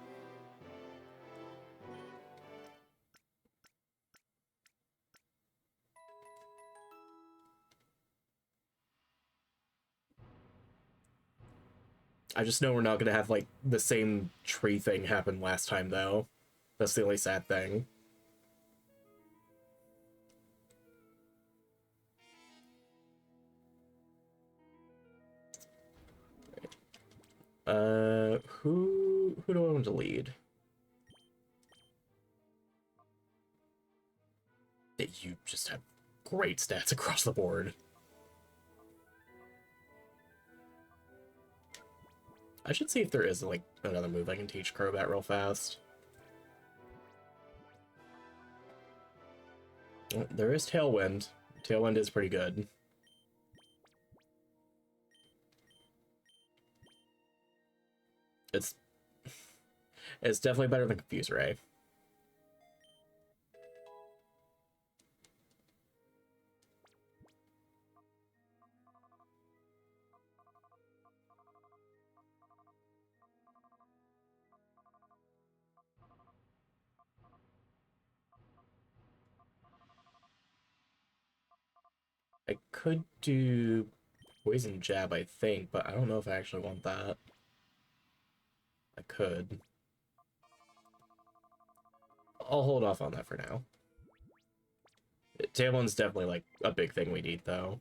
I just know we're not going to have, like, the same tree thing happen last time, though. That's the only sad thing. Who do I want to lead? You just have great stats across the board. I should see if there is, like, another move I can teach Crobat real fast. Oh, there is Tailwind. Tailwind is pretty good. It's definitely better than Confuse Ray. I could do Poison Jab, I think, but I don't know if I actually want that. I could. I'll hold off on that for now. Tailwind's definitely, like, a big thing we need, though.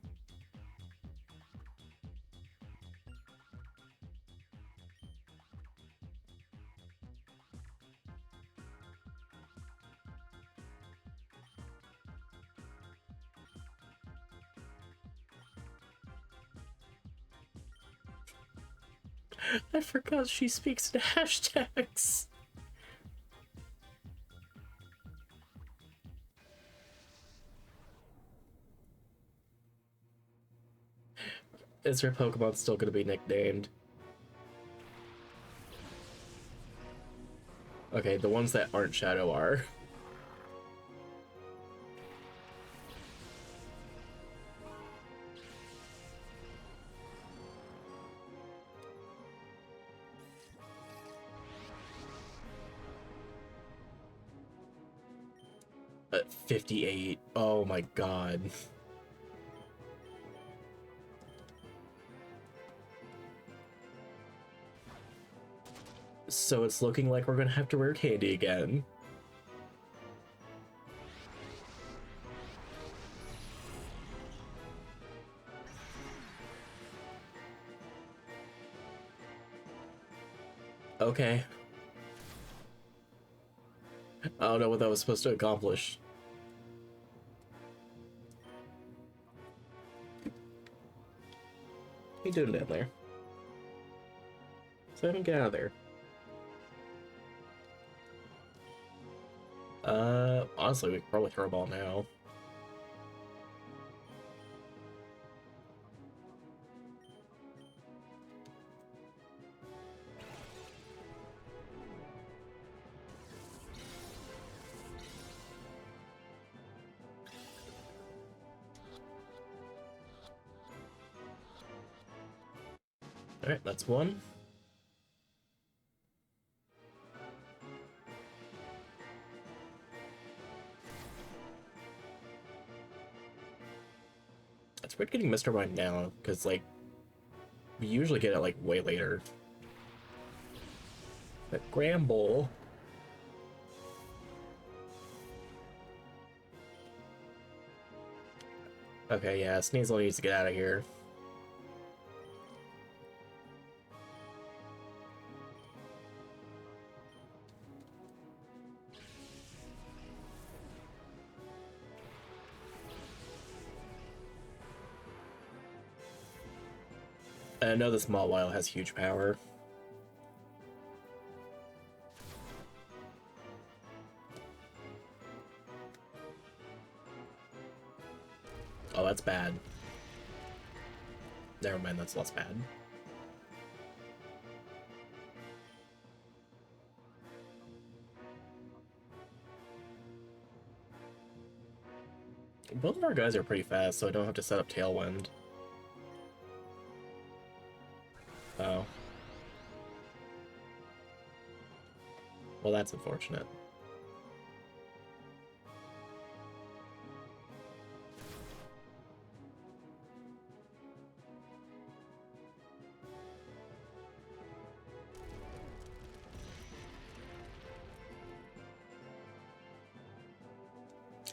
I forgot she speaks in hashtags. Is her Pokemon still going to be nicknamed? Okay, the ones that aren't Shadow are. At 58. Oh my god. So it's looking like we're gonna have to wear candy again. Okay. I don't know what that was supposed to accomplish. What are you doing down there? Simon, get out of there. Honestly, we could probably throw a ball now. Alright, that's one. It's weird getting Mr. Mime now, because, like, we usually get it, like, way later. But Gramble. Okay, yeah, Sneasel needs to get out of here. I know this Mawile has huge power. Oh, that's bad. Never mind, that's less bad. Both of our guys are pretty fast, so I don't have to set up Tailwind. Oh. Well, that's unfortunate.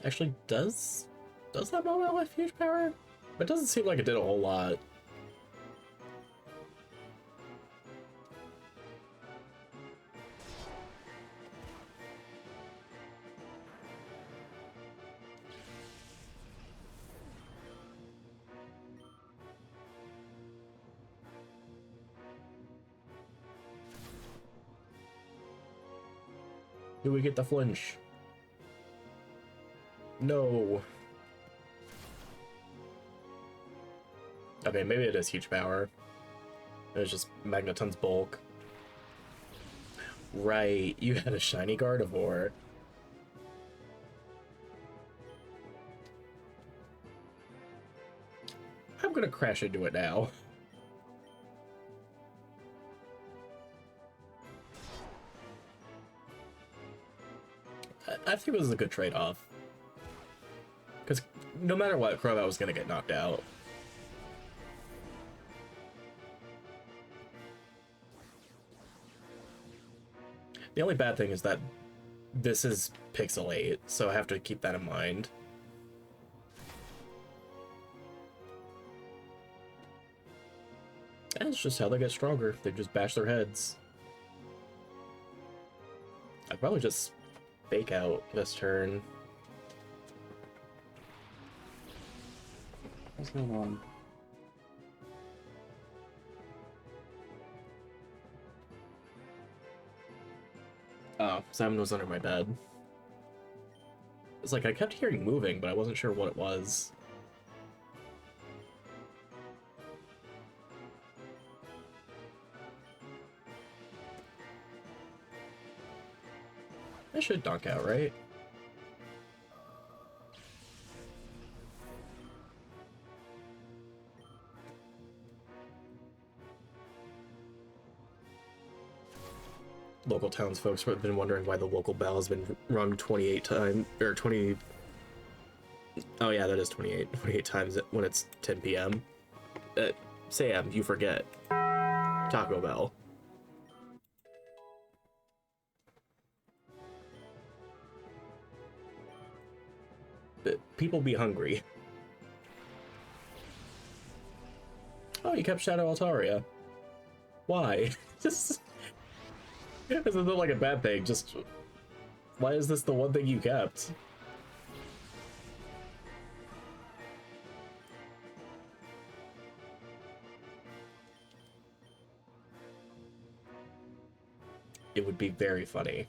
Actually, does that Mobile have huge power? It doesn't seem like it did a whole lot. Do we get the flinch? No. Okay, maybe it is huge power. It's just Magneton's bulk. Right, you had a shiny Gardevoir. I'm gonna crash into it now. I think this is a good trade-off. Because no matter what, Crobat was gonna get knocked out. The only bad thing is that this is Pixel 8, so I have to keep that in mind. And it's just how they get stronger. They just bash their heads. I'd probably just fake out this turn. What's going on? Oh, Simon was under my bed. It's like I kept hearing moving, but I wasn't sure what it was. I should dunk out, right? Local townsfolk have been wondering why the local bell has been rung 28 times, or 20... Oh yeah, that is 28. 28 times when it's 10 p.m. Sam, you forget. Taco Bell. But people be hungry. Oh, you kept Shadow Altaria. Why? Just... This isn't like a bad thing, just... Why is this the one thing you kept? It would be very funny.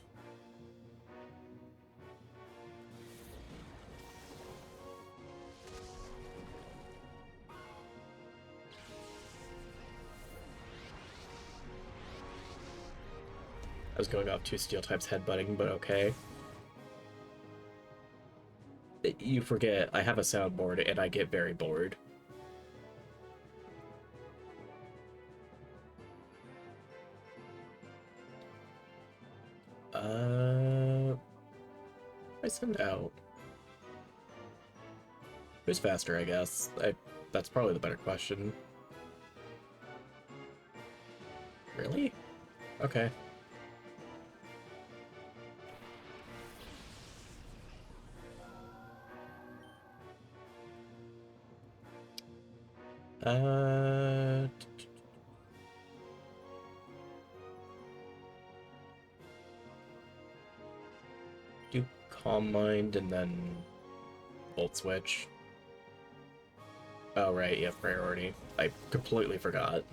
I was going off two steel types headbutting, but okay. You forget, I have a soundboard and I get very bored. I send out. Who's faster, I guess? That's probably the better question. Really? Okay. Do Calm Mind and then Volt Switch. Oh, right, yeah, priority. I completely forgot.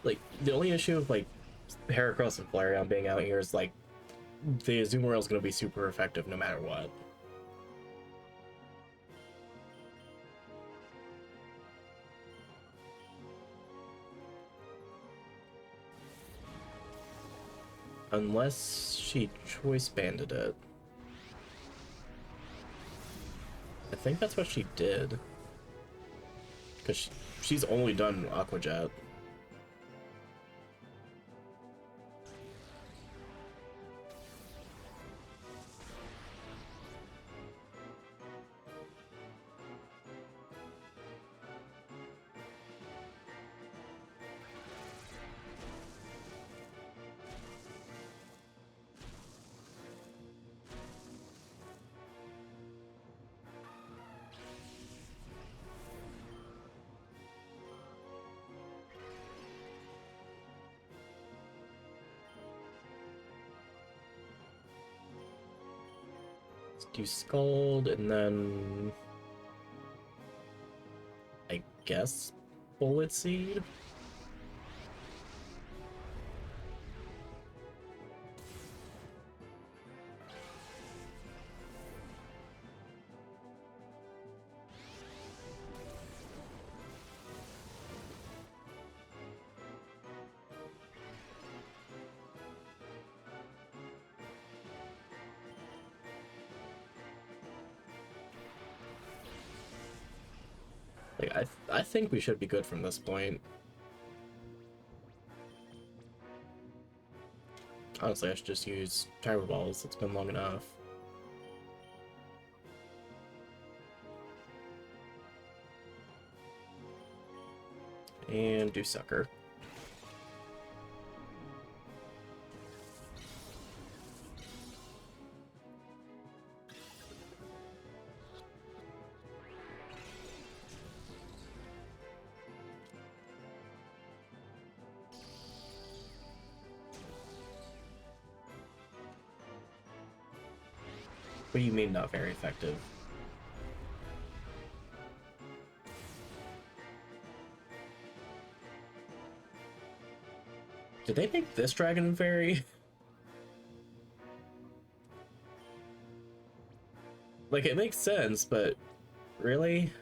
Like, the only issue of, like, Heracross and Flareon being out here is, like, the Azumarill is going to be super effective no matter what. Unless she choice banded it. I think that's what she did. Because she's only done Aqua Jet. Do Scald, and then I guess Bullet Seed? Like, I think we should be good from this point. Honestly, I should just use Kyber Balls. It's been long enough. And do Sucker. What do you mean not very effective? Did they make this dragon very... Like, it makes sense, but... Really?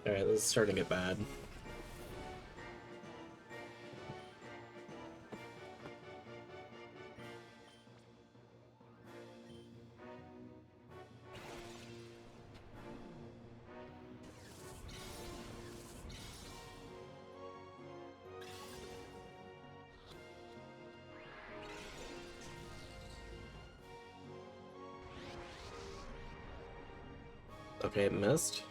Alright, this is starting to get bad. Okay, it missed.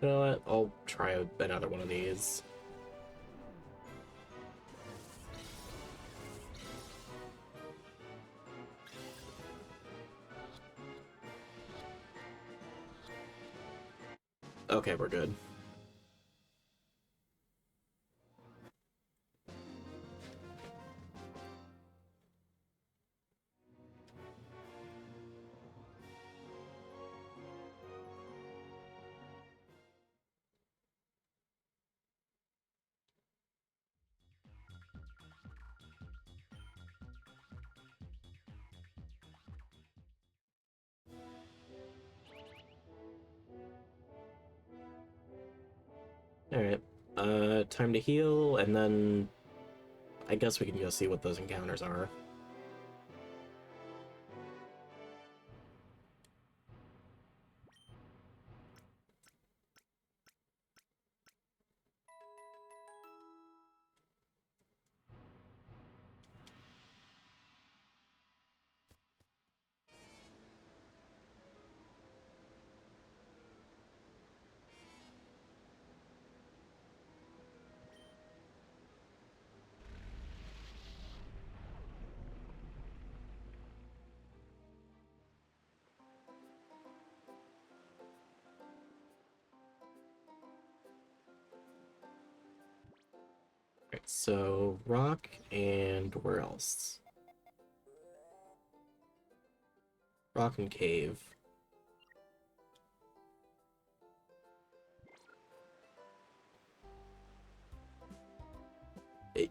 You know what? I'll try another one of these. Okay, we're good. Alright, time to heal, and then I guess we can go see what those encounters are. Alright, so rock, and where else? Rock and cave.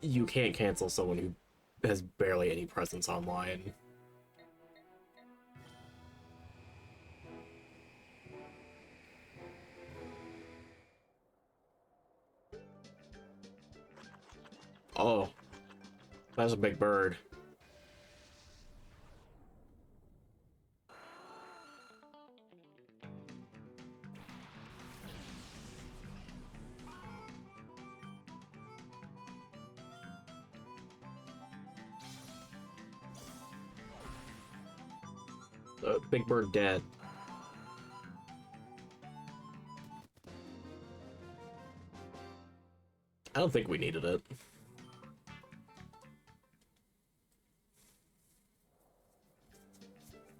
You can't cancel someone who has barely any presence online. Oh, that's a big bird. Big bird dead. I don't think we needed it.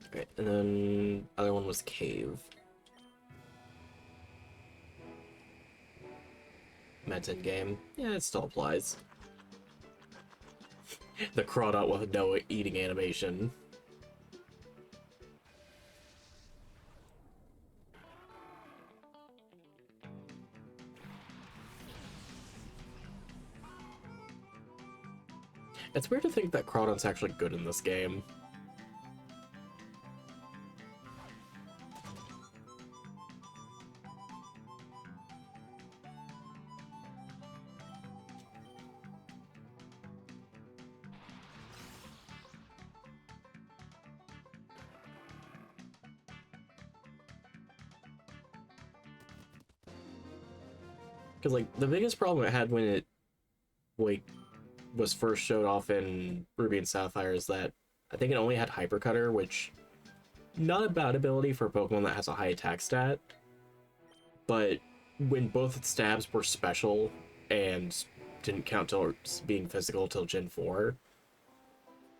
Okay, and then other one was cave. Meant in game. Yeah, it still applies. The Crawdot with no eating animation. It's weird to think that Crawdon's actually good in this game. Because, like, the biggest problem it had when it, like, was first showed off in Ruby and Sapphire is that I think it only had Hypercutter, which, not a bad ability for a Pokemon that has a high attack stat, but when both its stabs were special and didn't count till being physical till Gen 4,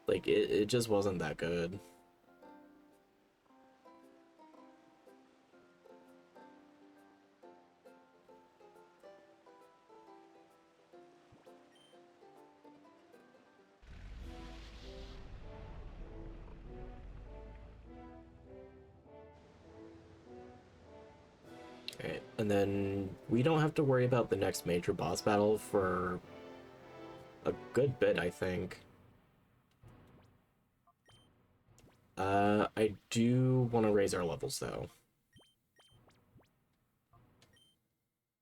like, it just wasn't that good. Alright, and then we don't have to worry about the next major boss battle for a good bit, I think. I do want to raise our levels, though.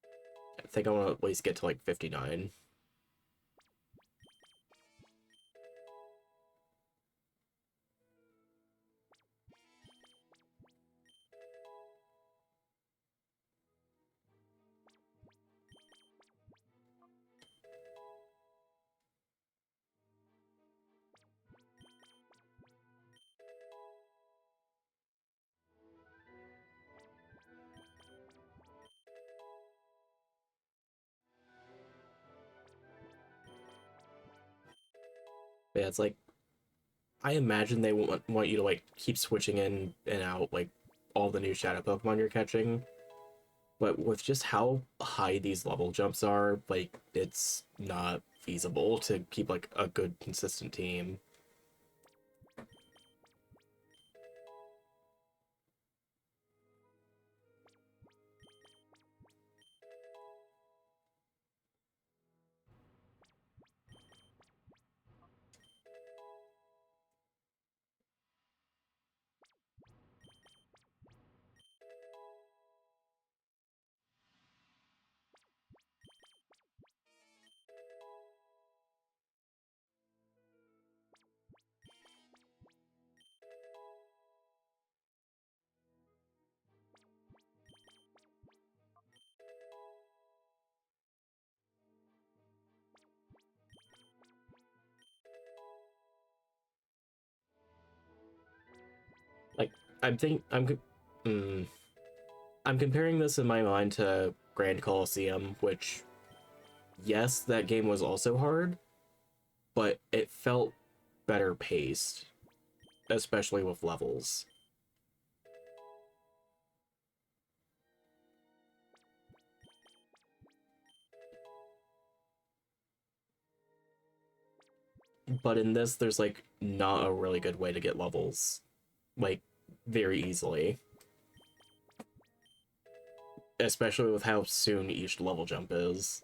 I think I want to at least get to, like, 59. But yeah, it's like, I imagine they want you to, like, keep switching in and out, like, all the new Shadow Pokemon you're catching. But with just how high these level jumps are, like, it's not feasible to keep, like, a good, consistent team. Like, I'm comparing this in my mind to Grand Coliseum, which, yes, that game was also hard, but it felt better paced, especially with levels. But in this, there's, like, not a really good way to get levels, like, very easily. Especially with how soon each level jump is.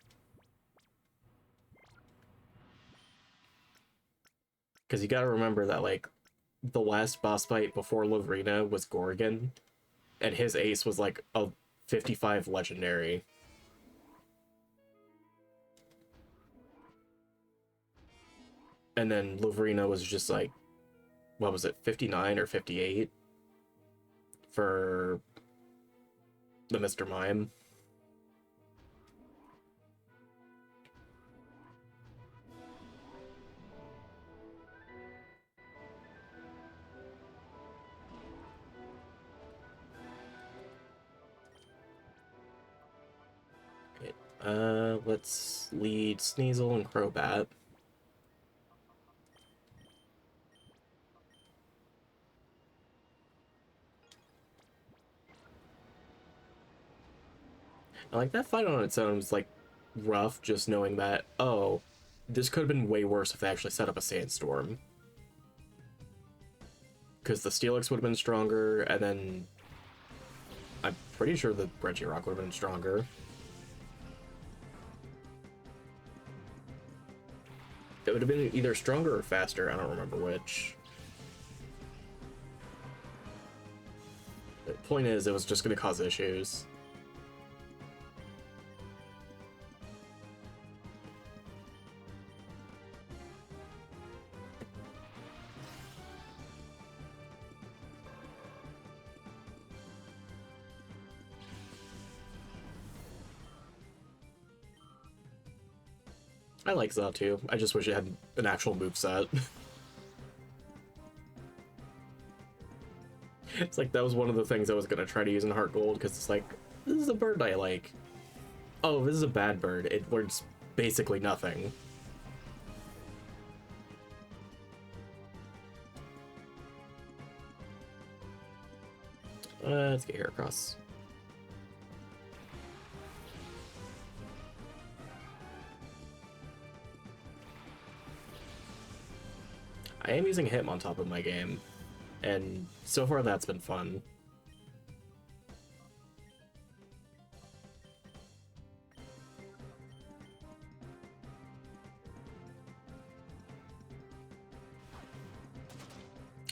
Because you gotta remember that, like, the last boss fight before Lovrina was Gorgon, and his ace was, like, a 55 legendary. And then Lovrina was just, like, what was it, 59 or 58 for the Mr. Mime. Okay, let's lead Sneasel and Crobat. Like, that fight on its own was, like, rough, just knowing that, oh, this could have been way worse if they actually set up a sandstorm. Because the Steelix would have been stronger, and then I'm pretty sure the Regirock would have been stronger. It would have been either stronger or faster, I don't remember which. The point is, it was just going to cause issues. I like that too. I just wish it had an actual moveset. It's like that was one of the things I was gonna try to use in Heart Gold, because it's like, this is a bird I like. Oh, this is a bad bird. It learns basically nothing. Let's get here across. I am using Hitmon on top of my game, and so far that's been fun.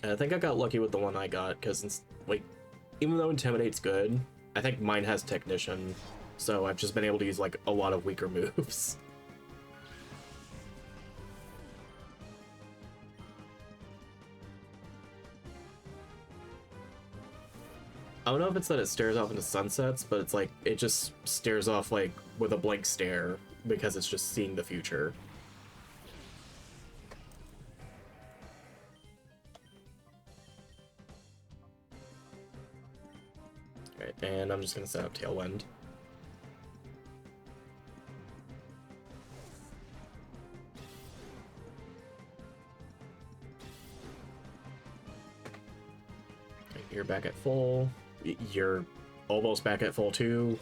And I think I got lucky with the one I got, because, like, even though Intimidate's good, I think mine has Technician, so I've just been able to use, like, a lot of weaker moves. I don't know if it's that it stares off into sunsets, but it's like, it just stares off, like, with a blank stare, because it's just seeing the future. Alright, and I'm just gonna set up Tailwind. Okay, you're back at full. You're almost back at full too.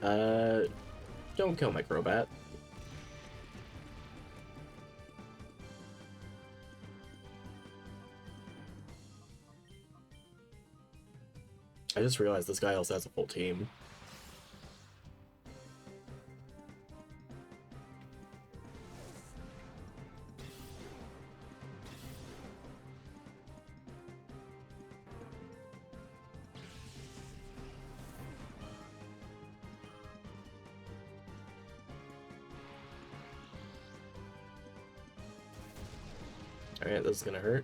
Don't kill my Crobat. I just realized this guy also has a full team. Alright, this is gonna hurt.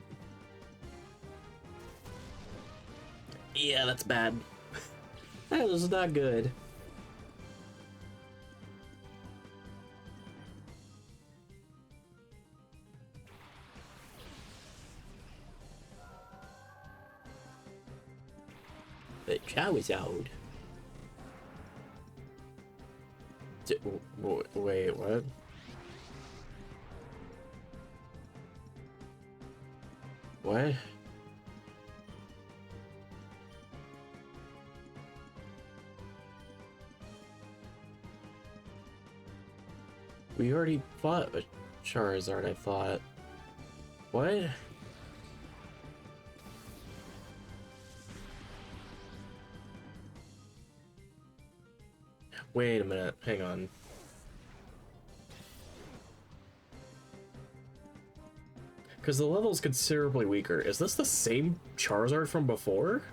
Yeah, that's bad. That is not good. The Charizard. Wait, what? What? We already fought a Charizard, I thought. What? Wait a minute, hang on. Because the level's considerably weaker. Is this the same Charizard from before?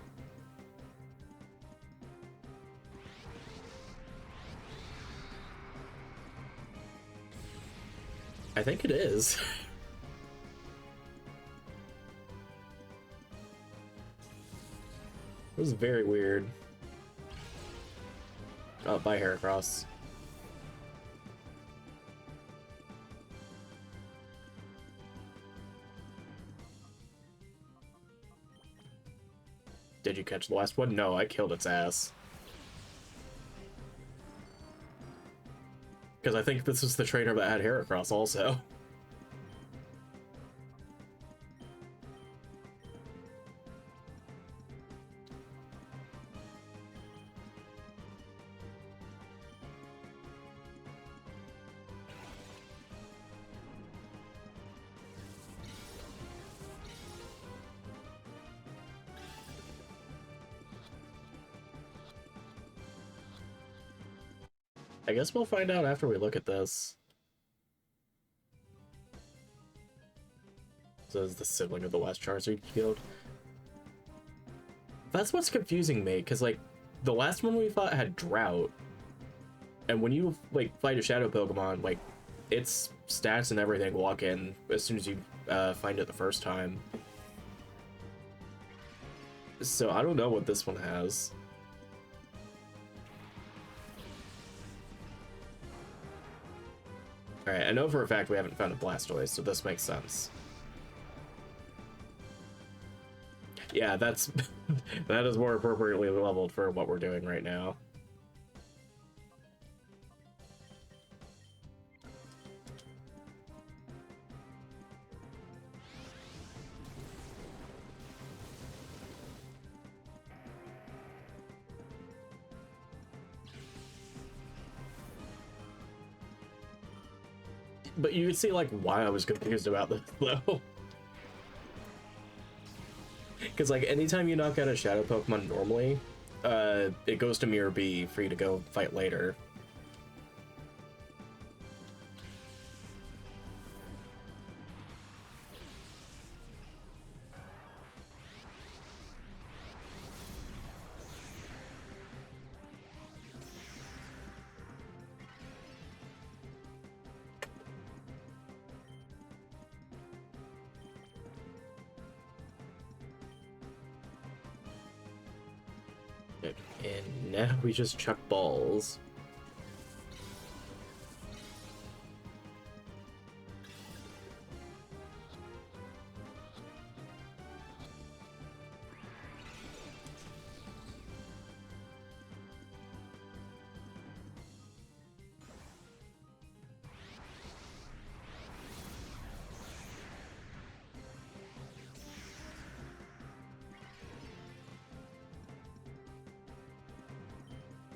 I think it is. This is very weird. Oh, bye, Heracross. Did you catch the last one? No, I killed its ass. Because I think this is the trainer that had Heracross also. I guess we'll find out after we look at this. So is the sibling of the last Charizard killed? That's what's confusing me, because, like, the last one we fought had Drought. And when you, like, fight a Shadow Pokemon, like, its stats and everything walk in as soon as you find it the first time. So I don't know what this one has. Alright, I know for a fact we haven't found a Blastoise, so this makes sense. Yeah, that's that is more appropriately leveled for what we're doing right now. But you can see, like, why I was confused about this, though. Because, like, anytime you knock out a Shadow Pokemon normally, it goes to Mirror B for you to go fight later. And now we just chuck balls.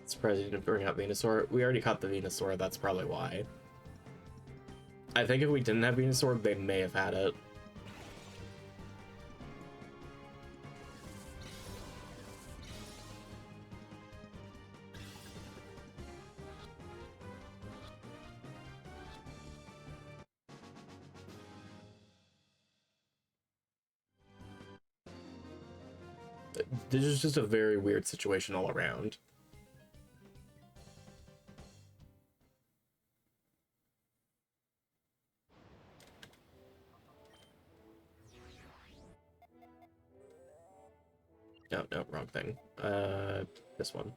Surprised you didn't bring out Venusaur. We already caught the Venusaur, that's probably why. I think if we didn't have Venusaur, they may have had it. This is just a very weird situation all around. No, no, wrong thing. This one.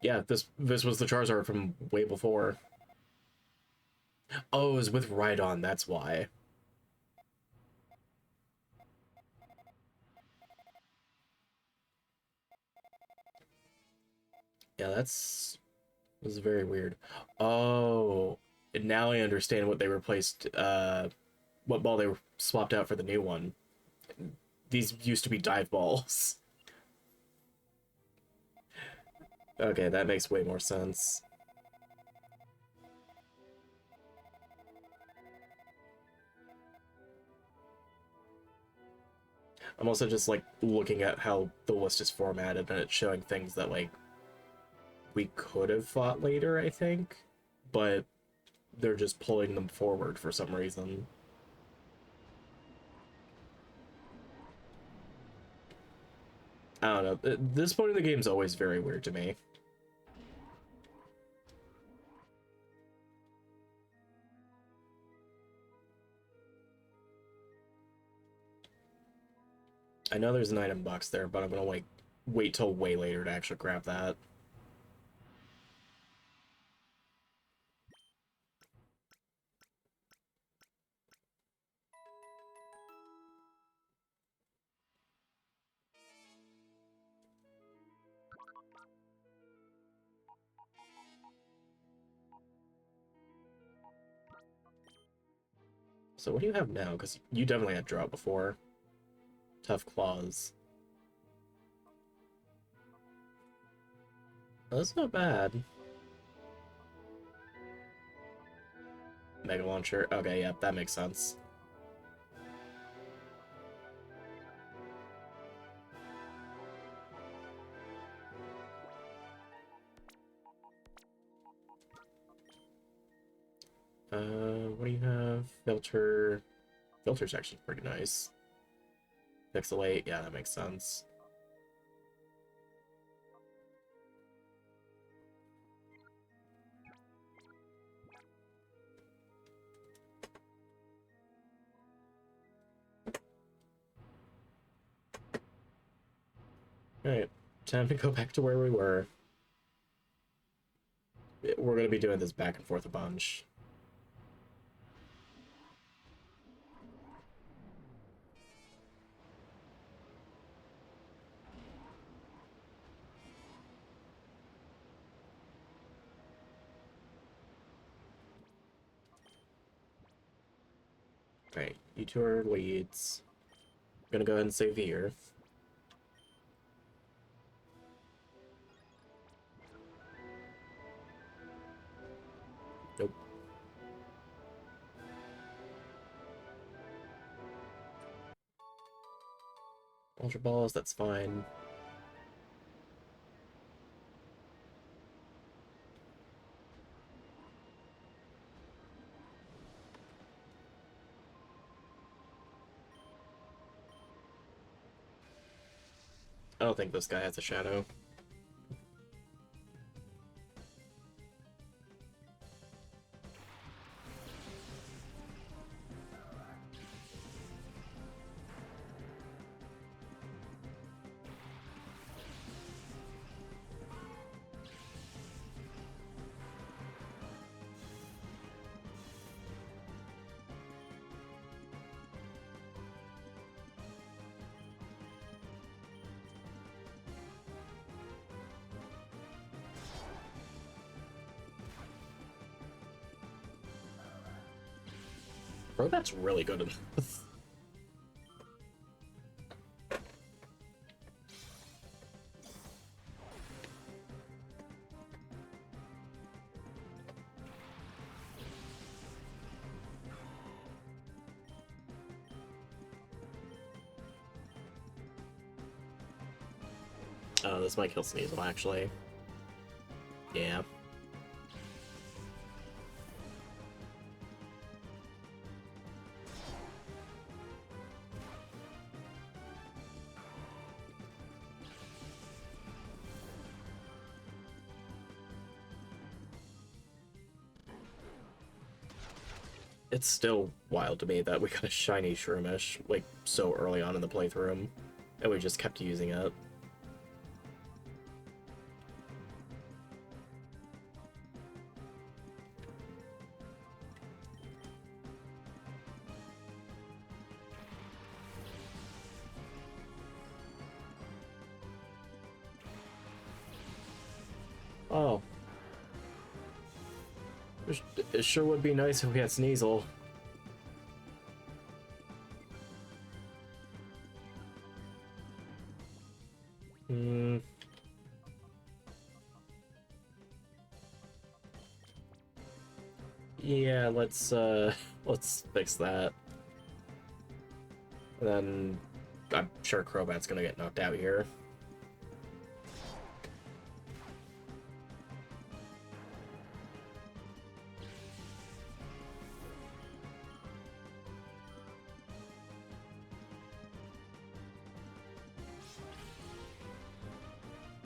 Yeah, this was the Charizard from way before. Oh, it was with Rhydon, that's why. Yeah, this is very weird. Oh, and now I understand what they replaced, what ball they swapped out for the new one. These used to be dive balls. Okay, that makes way more sense. I'm also just, like, looking at how the list is formatted, and it's showing things that, like, we could have fought later, I think, but they're just pulling them forward for some reason. I don't know. This point in the game is always very weird to me. I know there's an item box there, but I'm gonna, like, wait till way later to actually grab that. So what do you have now? Because you definitely had Drought before. Tough Claws. Oh, that's not bad. Mega Launcher. Okay, yeah, that makes sense. What do you have? Filter. Filter's actually pretty nice. Pixelate, yeah, that makes sense. Alright. Time to go back to where we were. We're gonna be doing this back and forth a bunch. Alright, you two are leads. I'm gonna go ahead and save here. Nope. Ultra balls, that's fine. I don't think this guy has a shadow. Bro, that's really good. Oh, this might kill Sneasel, actually. Yeah. It's still wild to me that we got a shiny Shroomish, like, so early on in the playthrough, and we just kept using it. Oh. It sure would be nice if we had Sneasel. Hmm. Yeah, let's fix that. And then I'm sure Crobat's gonna get knocked out here.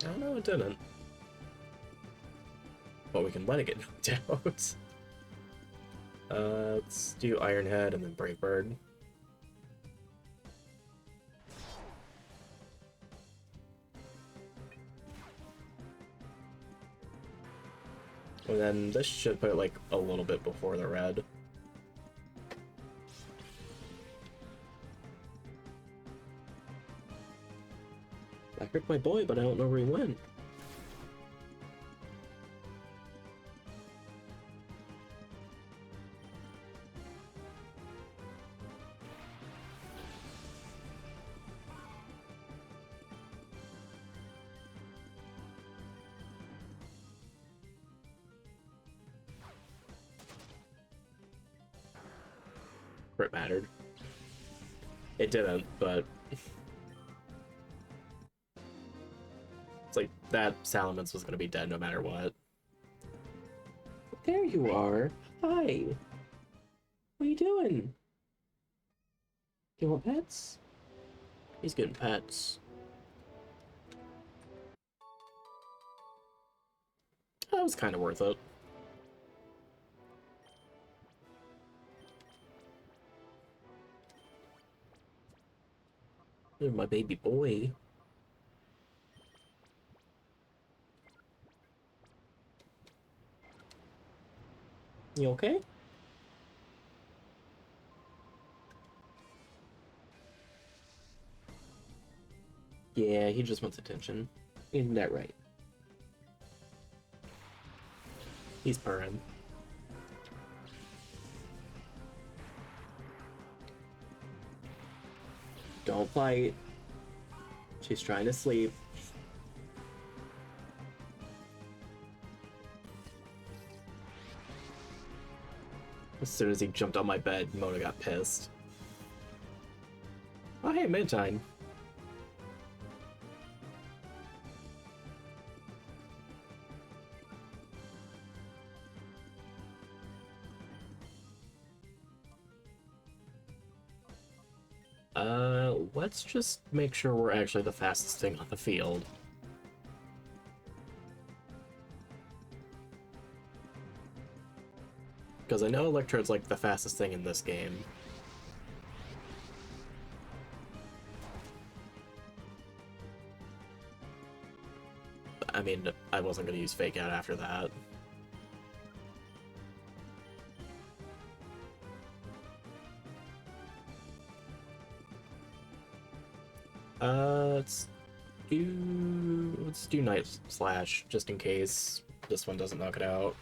Oh no, it didn't. But we can let it get knocked out. Let's do Iron Head and then Brave Bird. And then this should put it like a little bit before the red. I heard my boy, but I don't know where he went. It mattered. It didn't, but it's like that Salamence was gonna be dead no matter what. There you are. Hi. What are you doing? You want pets? He's getting pets. That was kind of worth it. You're my baby boy. You okay? Yeah, he just wants attention. Isn't that right? He's purring. Don't fight. She's trying to sleep. As soon as he jumped on my bed, Mona got pissed. Oh, hey, Midtime. Let's just make sure we're actually the fastest thing on the field. Because I know Electrode's like the fastest thing in this game. I mean, I wasn't going to use Fake Out after that. Let's do Night Slash, just in case this one doesn't knock it out.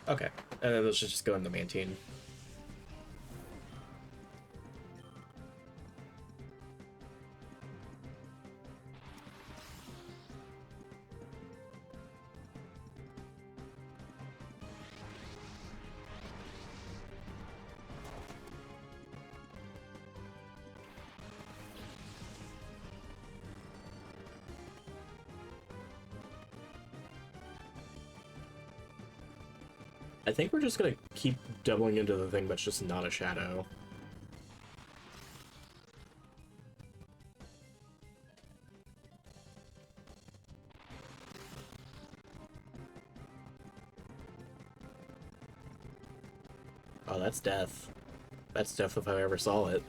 Okay, and then let's just go in the Mantine. I think we're just gonna keep doubling into the thing that's just not a shadow. Oh, that's death. That's death if I ever saw it.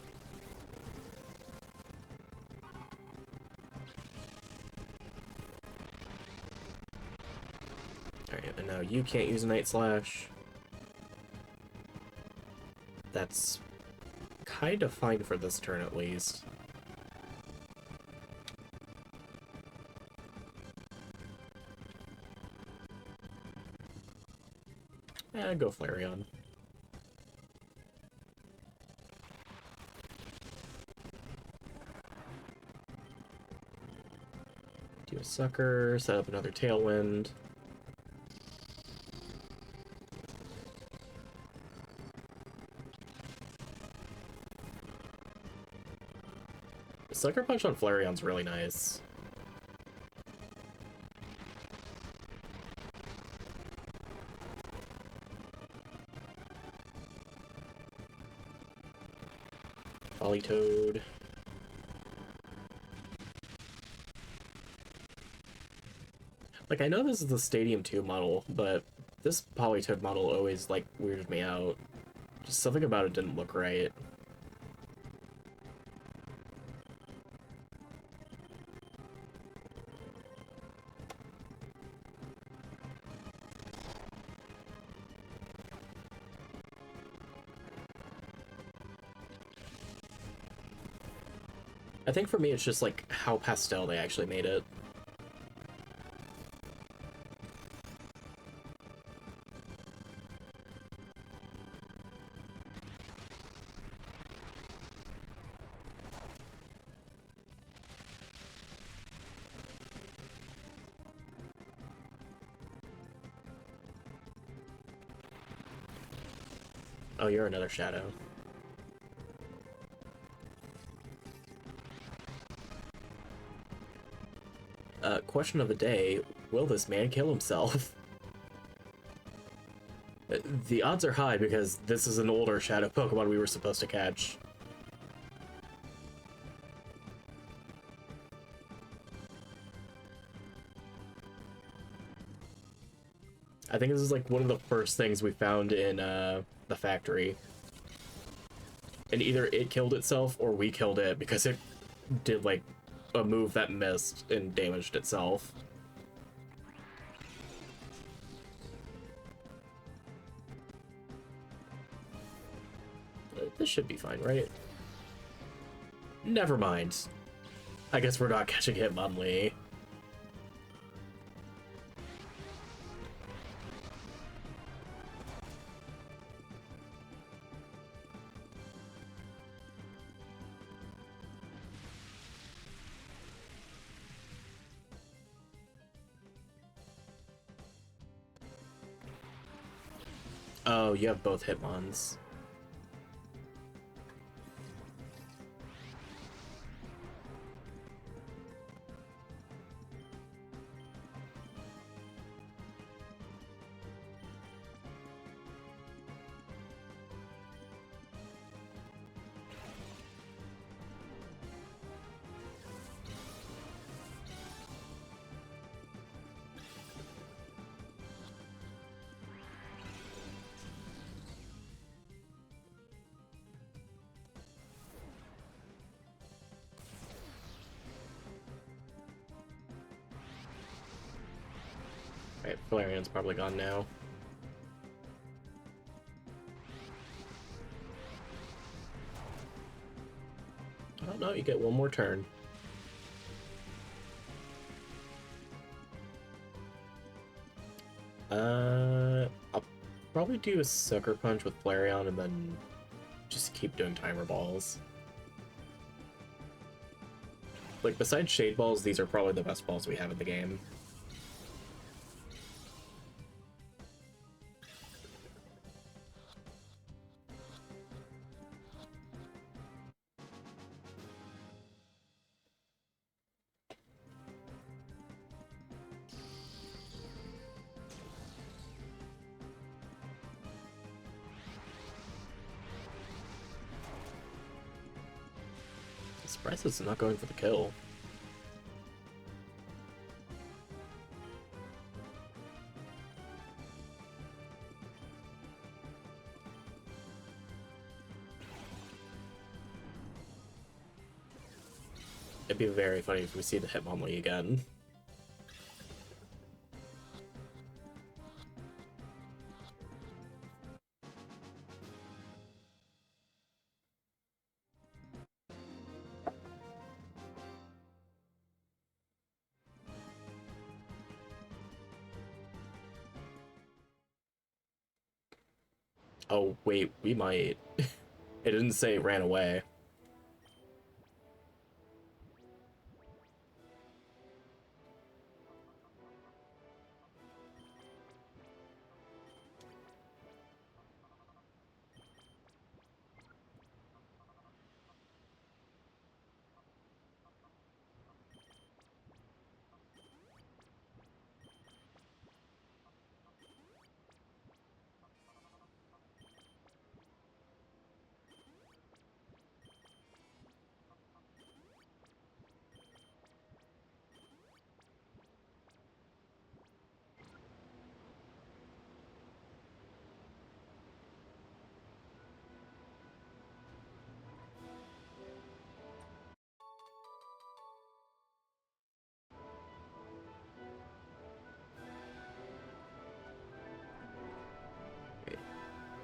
Alright, and now you can't use a Night Slash. That's kind of fine for this turn, at least. Go Flareon. Do a Sucker, set up another Tailwind. Sucker Punch on Flareon's really nice. Politoed. Like, I know this is the Stadium 2 model, but this Politoed model always, like, weirded me out. Just something about it didn't look right. I think for me it's just like how pastel they actually made it. Oh, you're another shadow. Question of the day, will this man kill himself? The odds are high because this is an older shadow Pokemon we were supposed to catch. I think this is like one of the first things we found in the factory. And either it killed itself or we killed it because it did like a move that missed and damaged itself. This should be fine, right? Never mind. I guess we're not catching Hitmonlee. Oh, you have both Hitmons. Right, Flareon's probably gone now. Oh no, you get one more turn. I'll probably do a Sucker Punch with Flareon and then just keep doing Timer Balls. Like, besides Shade Balls, these are probably the best balls we have in the game. Surprised it's not going for the kill. It'd be very funny if we see the Hitmonlee again. Oh, wait, we might. It didn't say it ran away.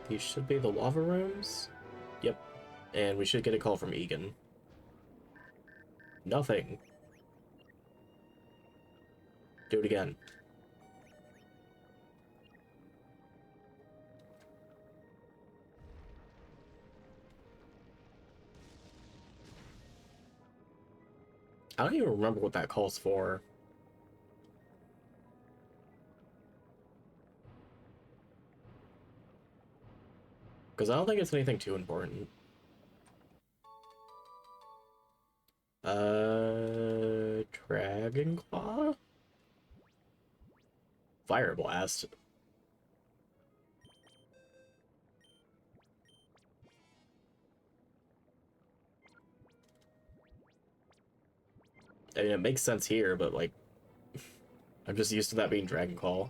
These should be the lava rooms. Yep. And we should get a call from Egan. Nothing. Do it again. I don't even remember what that call's for. Because I don't think it's anything too important. Dragon Claw? Fire Blast. I mean, it makes sense here, but, like, I'm just used to that being Dragon Claw.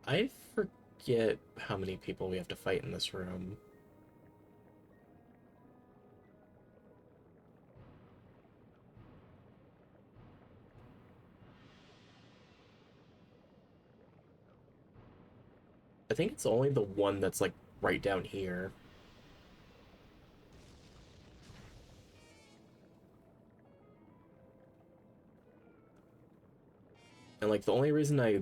I forget how many people we have to fight in this room. I think it's only the one that's, like, right down here. And, like, the only reason I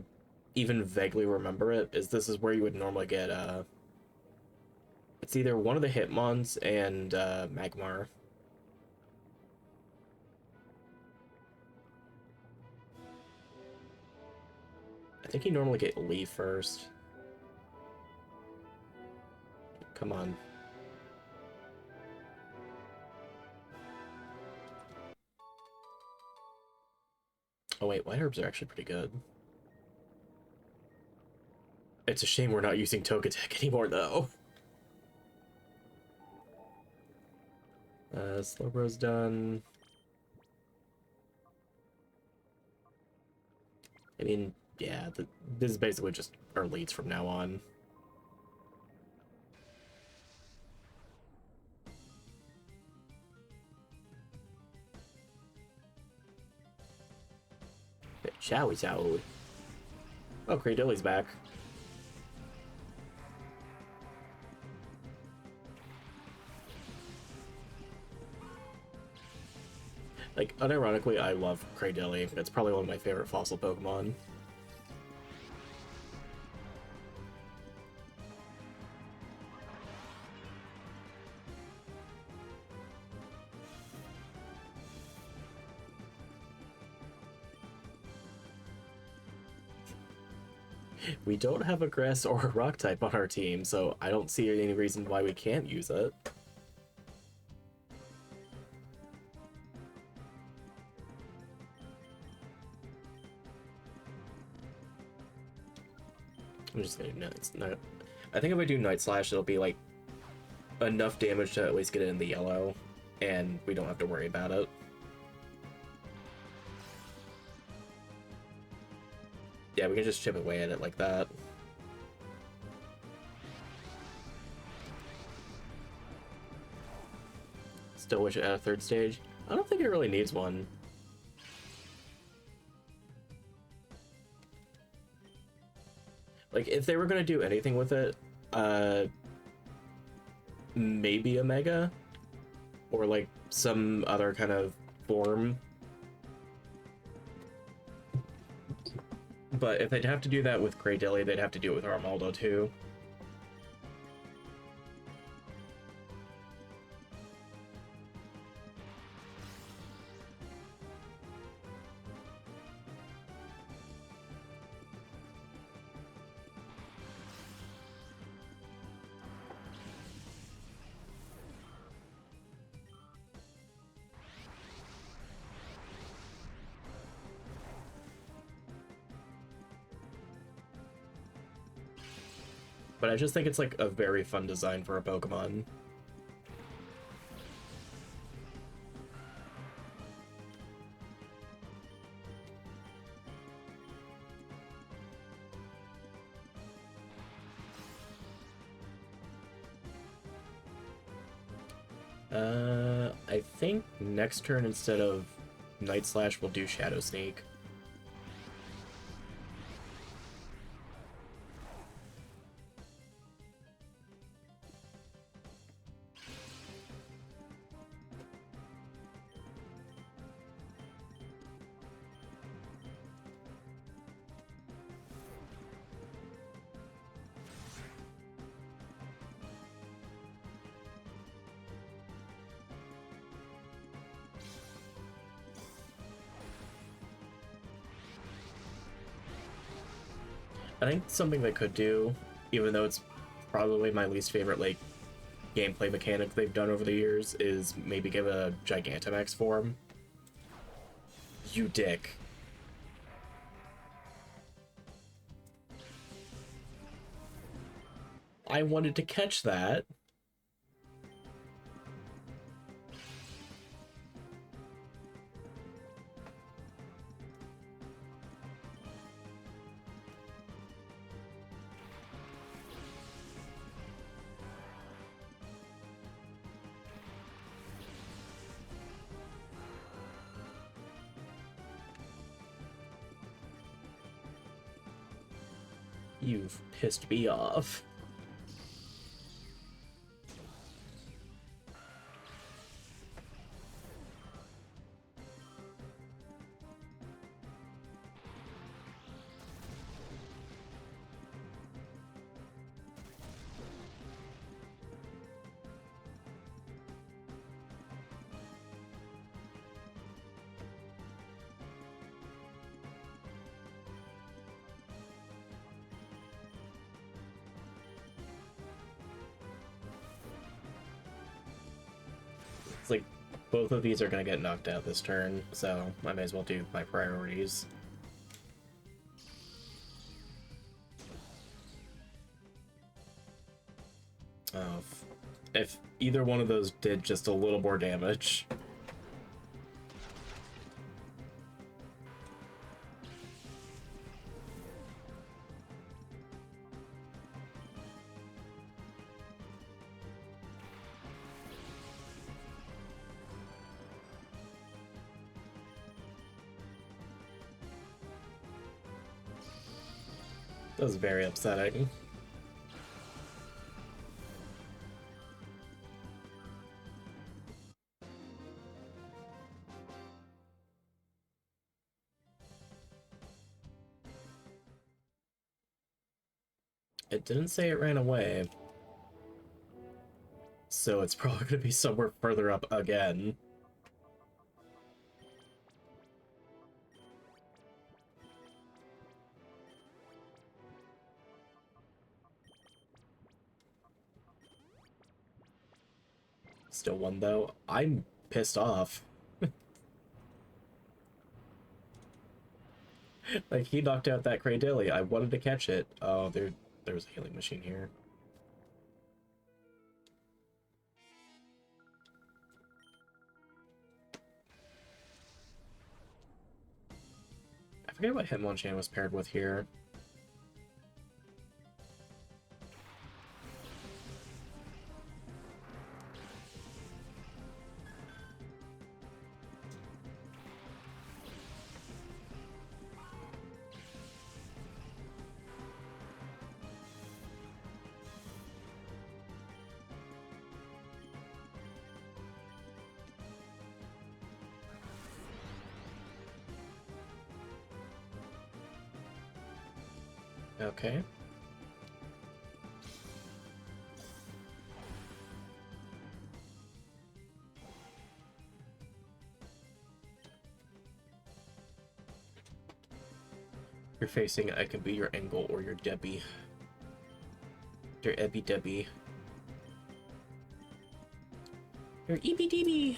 even vaguely remember it is this is where you would normally get, it's either one of the Hitmons and, Magmar. I think you normally get Lee first. Come on. Oh wait, white herbs are actually pretty good. It's a shame we're not using Togetic anymore, though. Slowbro's done. I mean, yeah, this is basically just our leads from now on. Chowie chow. Oh, Cradilly's back. Like, unironically, I love Cradilly. It's probably one of my favorite fossil Pokemon. We don't have a grass or a rock type on our team, so I don't see any reason why we can't use it. I'm just gonna no. I think if I do Night Slash, it'll be like enough damage to at least get it in the yellow, and we don't have to worry about it. Yeah, we can just chip away at it like that. Still wish it had a third stage. I don't think it really needs one. Like, if they were gonna do anything with it, maybe a Mega, or like some other kind of form. But if they'd have to do that with Cradilly, they'd have to do it with Armaldo too. But I just think it's like a very fun design for a Pokemon. I think next turn instead of Night Slash, we'll do Shadow Sneak. I think something they could do, even though it's probably my least favorite like gameplay mechanic they've done over the years, is maybe give a Gigantamax form. You dick. I wanted to catch that. You've pissed me off. It's like both of these are gonna get knocked out this turn, so I may as well do my priorities. Oh, if either one of those did just a little more damage. That was very upsetting. It didn't say it ran away. So it's probably going to be somewhere further up again. Still one, though. I'm pissed off. Like, he knocked out that Cradilly. I wanted to catch it. Oh, there's a healing machine here. I forget what Hitmonchan was paired with here. Okay. You're facing, I can be your Angle or your Debbie. Your Ebby Debbie. Your EB DB!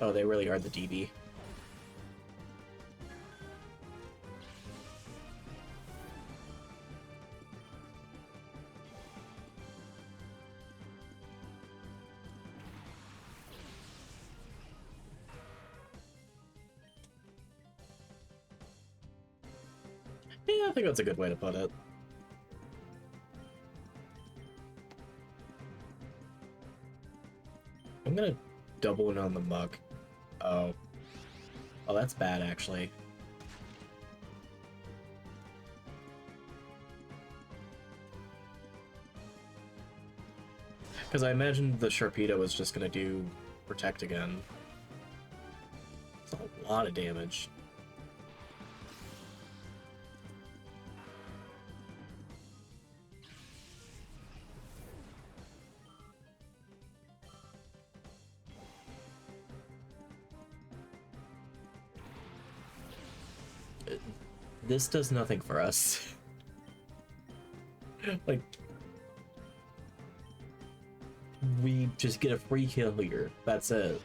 Oh, they really are the DB. Yeah, I think that's a good way to put it. I'm gonna double in on the Muk. Oh. Oh, that's bad, actually. Because I imagined the Sharpedo was just gonna do Protect again. It's a lot of damage. This does nothing for us. Like, we just get a free kill here. That's it.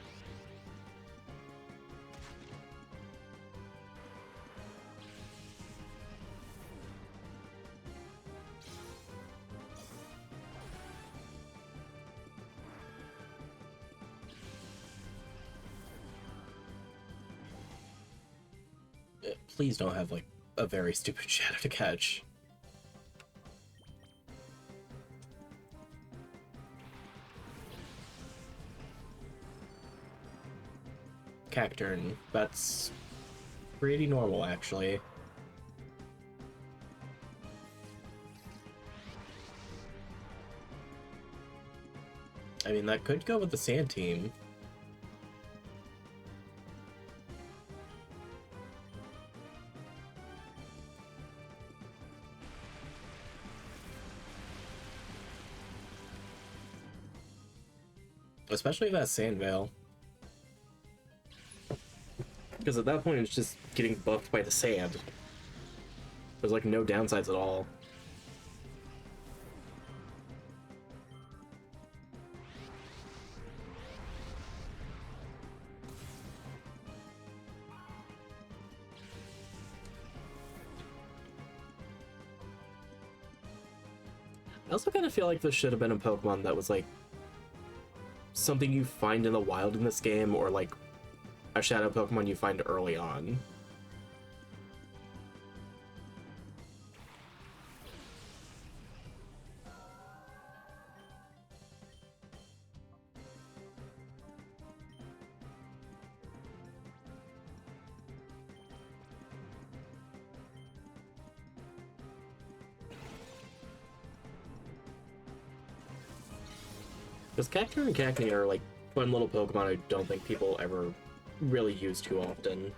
Please don't have, like, a very stupid shadow to catch. Cacturn. That's pretty normal, actually. I mean, that could go with the sand team. Especially that sand veil. Because at that point, it's just getting buffed by the sand. There's like no downsides at all. I also kind of feel like this should have been a Pokemon that was like something you find in the wild in this game, or like a shadow Pokemon you find early on. Because Cacturn and Cacnea are like fun little Pokemon I don't think people ever really use too often.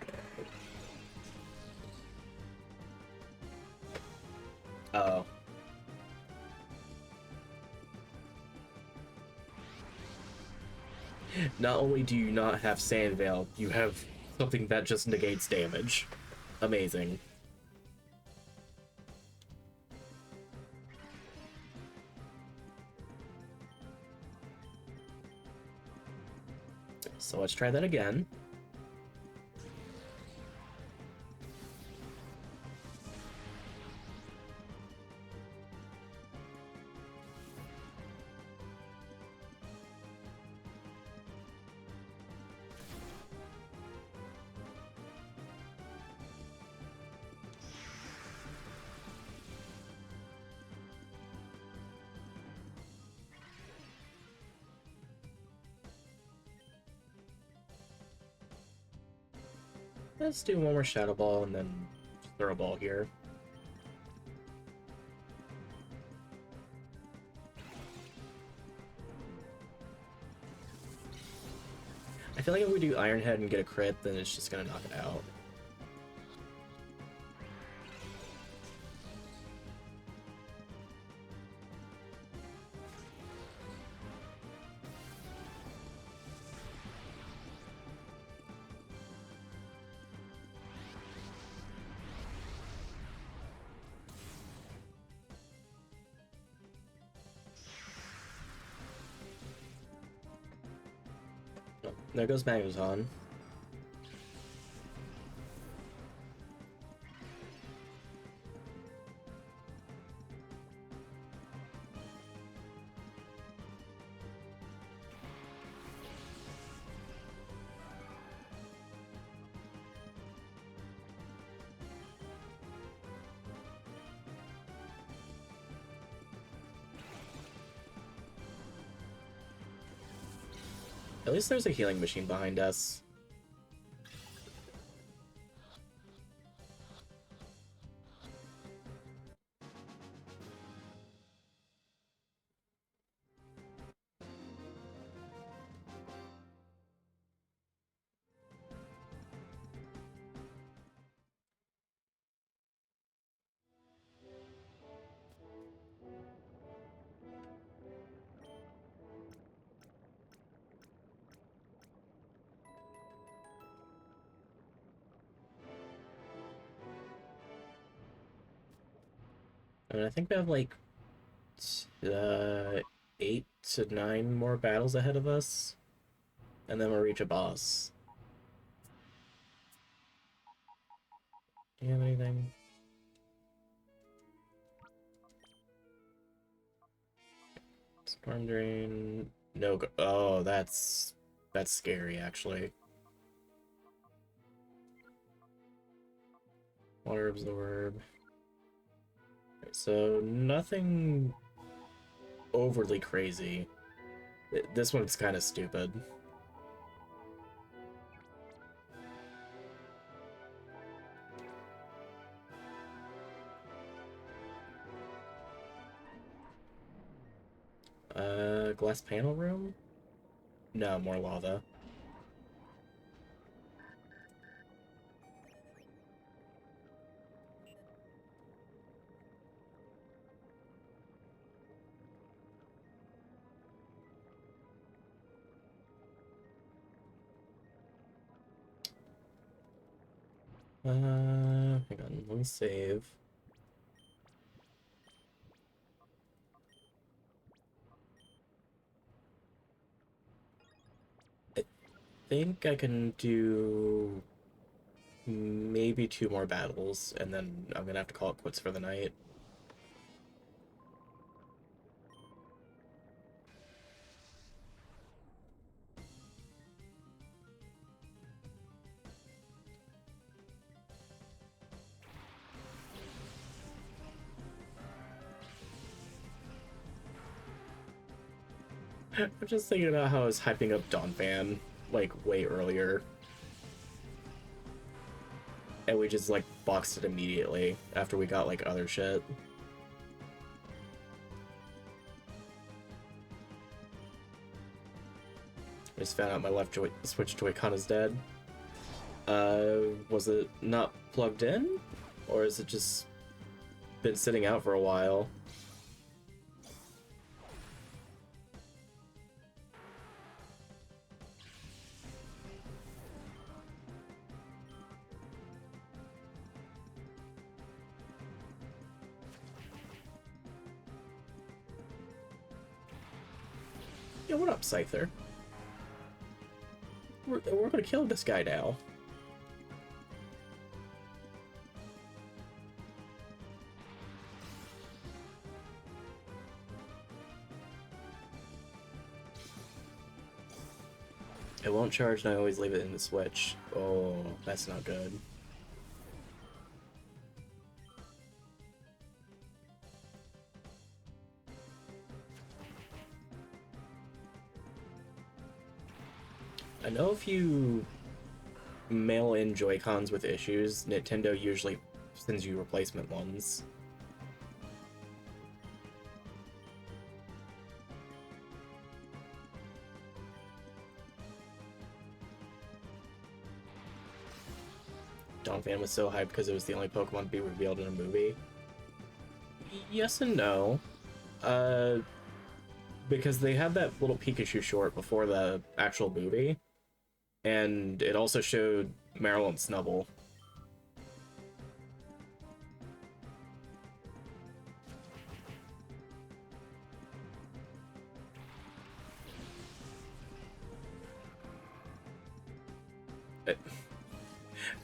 Oh. Not only do you not have Sand Veil, you have something that just negates damage. Amazing. So let's try that again. Let's do one more Shadow Ball and then throw a ball here. I feel like if we do Iron Head and get a crit, then it's just gonna knock it out. There goes Magneton. At least there's a healing machine behind us. And I think we have like 8 to 9 more battles ahead of us, and then we'll reach a boss. Do you have anything? Storm Drain. No. Oh, that's scary actually. Water Absorb. So nothing overly crazy. This one's kind of stupid. glass panel room? No, more lava. Hang on, let me save. I think I can do maybe 2 more battles, and then I'm gonna have to call it quits for the night. I'm just thinking about how I was hyping up Donphan, like, way earlier. And we just, like, boxed it immediately after we got, like, other shit. I just found out my left Switch Joy-Con is dead. Was it not plugged in? Or has it just been sitting out for a while? Yeah, what up, Scyther? We're gonna kill this guy now. It won't charge and I always leave it in the Switch. Oh, that's not good. I know if you mail in Joy-Cons with issues, Nintendo usually sends you replacement ones. Donphan was so hyped because it was the only Pokemon to be revealed in a movie. Yes and no. Because they had that little Pikachu short before the actual movie, and it also showed Meryl and Snubble.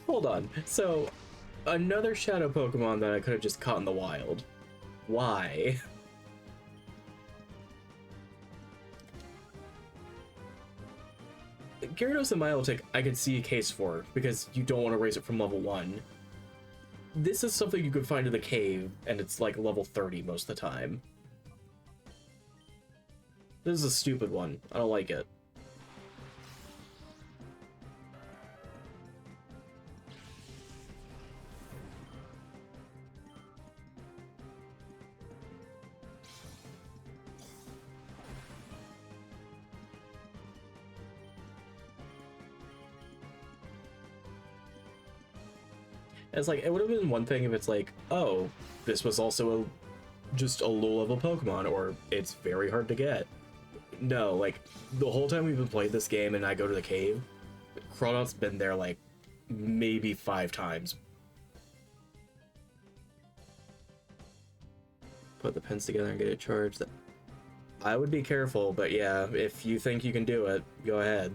Hold on. So, another Shadow Pokemon that I could have just caught in the wild. Why? Gyarados and Milotic, I could see a case for, because you don't want to raise it from level 1. This is something you could find in the cave, and it's like level 30 most of the time. This is a stupid one. I don't like it. It's like, it would have been one thing if it's like, oh, this was also just a low-level Pokemon, or it's very hard to get. No, like, the whole time we've been playing this game and I go to the cave, Chronot's been there, like, maybe 5 times. Put the pins together and get it charged. I would be careful, but yeah, if you think you can do it, go ahead.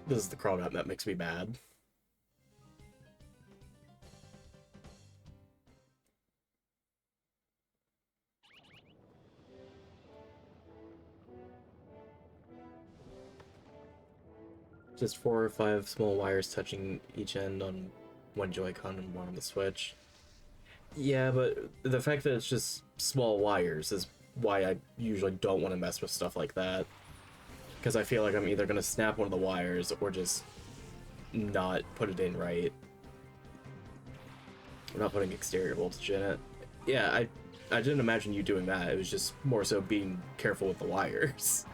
This is the Chronot that makes me mad. Just 4 or 5 small wires touching each end on one Joy-Con and one on the Switch. Yeah, but the fact that it's just small wires is why I usually don't want to mess with stuff like that. Because I feel like I'm either going to snap one of the wires or just not put it in right. I'm not putting exterior voltage in it. Yeah, I didn't imagine you doing that. It was just more so being careful with the wires.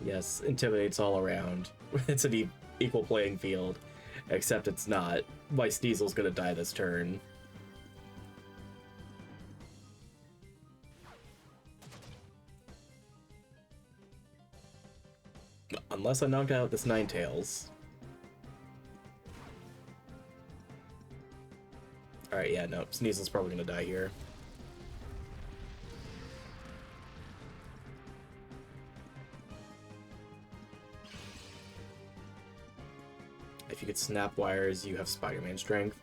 Yes, intimidates all around. It's an equal playing field, except it's not. My Sneasel's gonna die this turn. Unless I knocked out this Ninetales. Alright, yeah, no, Sneasel's probably gonna die here. If you could snap wires, you have Spider-Man strength.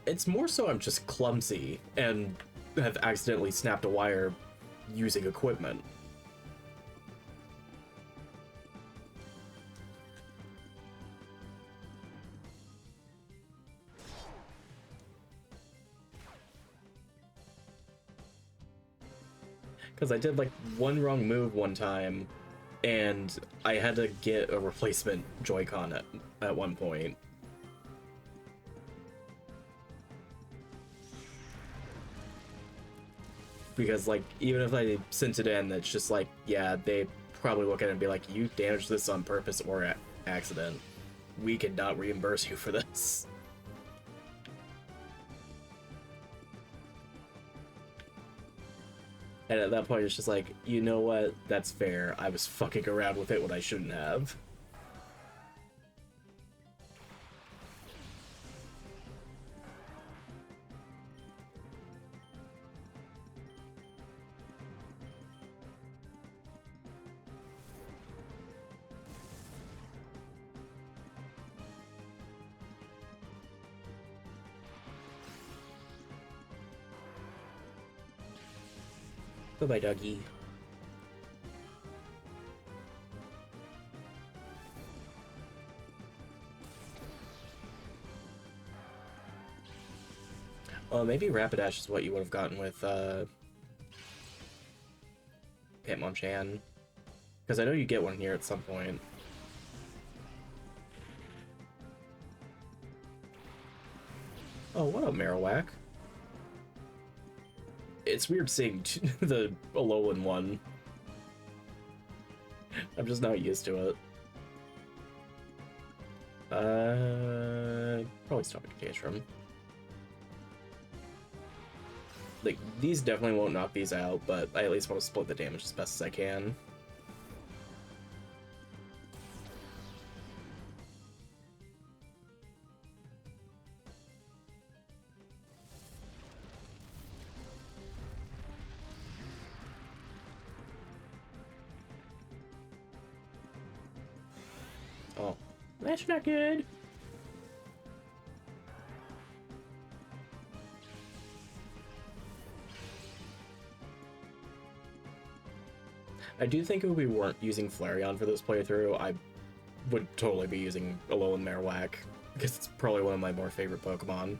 It's more so I'm just clumsy and have accidentally snapped a wire using equipment. Because I did like one wrong move one time, and I had to get a replacement Joy-Con at one point. Because, like, even if I sent it in, it's just like, yeah, they probably look at it and be like, you damaged this on purpose or accident. We cannot reimburse you for this. And at that point, it's just like, you know what? That's fair. I was fucking around with it when I shouldn't have. Bye-bye, doggy. Maybe Rapidash is what you would have gotten with, Hitmonchan. Because I know you get one here at some point. Oh, what up, Marowak? It's weird seeing the Alolan one. I'm just not used to it. Probably Stomach Castrum. Like, these definitely won't knock these out, but I at least want to split the damage as best as I can. Oh, that's not good. I do think if we weren't using Flareon for this playthrough, I would totally be using Alolan Marowak, because it's probably one of my more favorite Pokemon.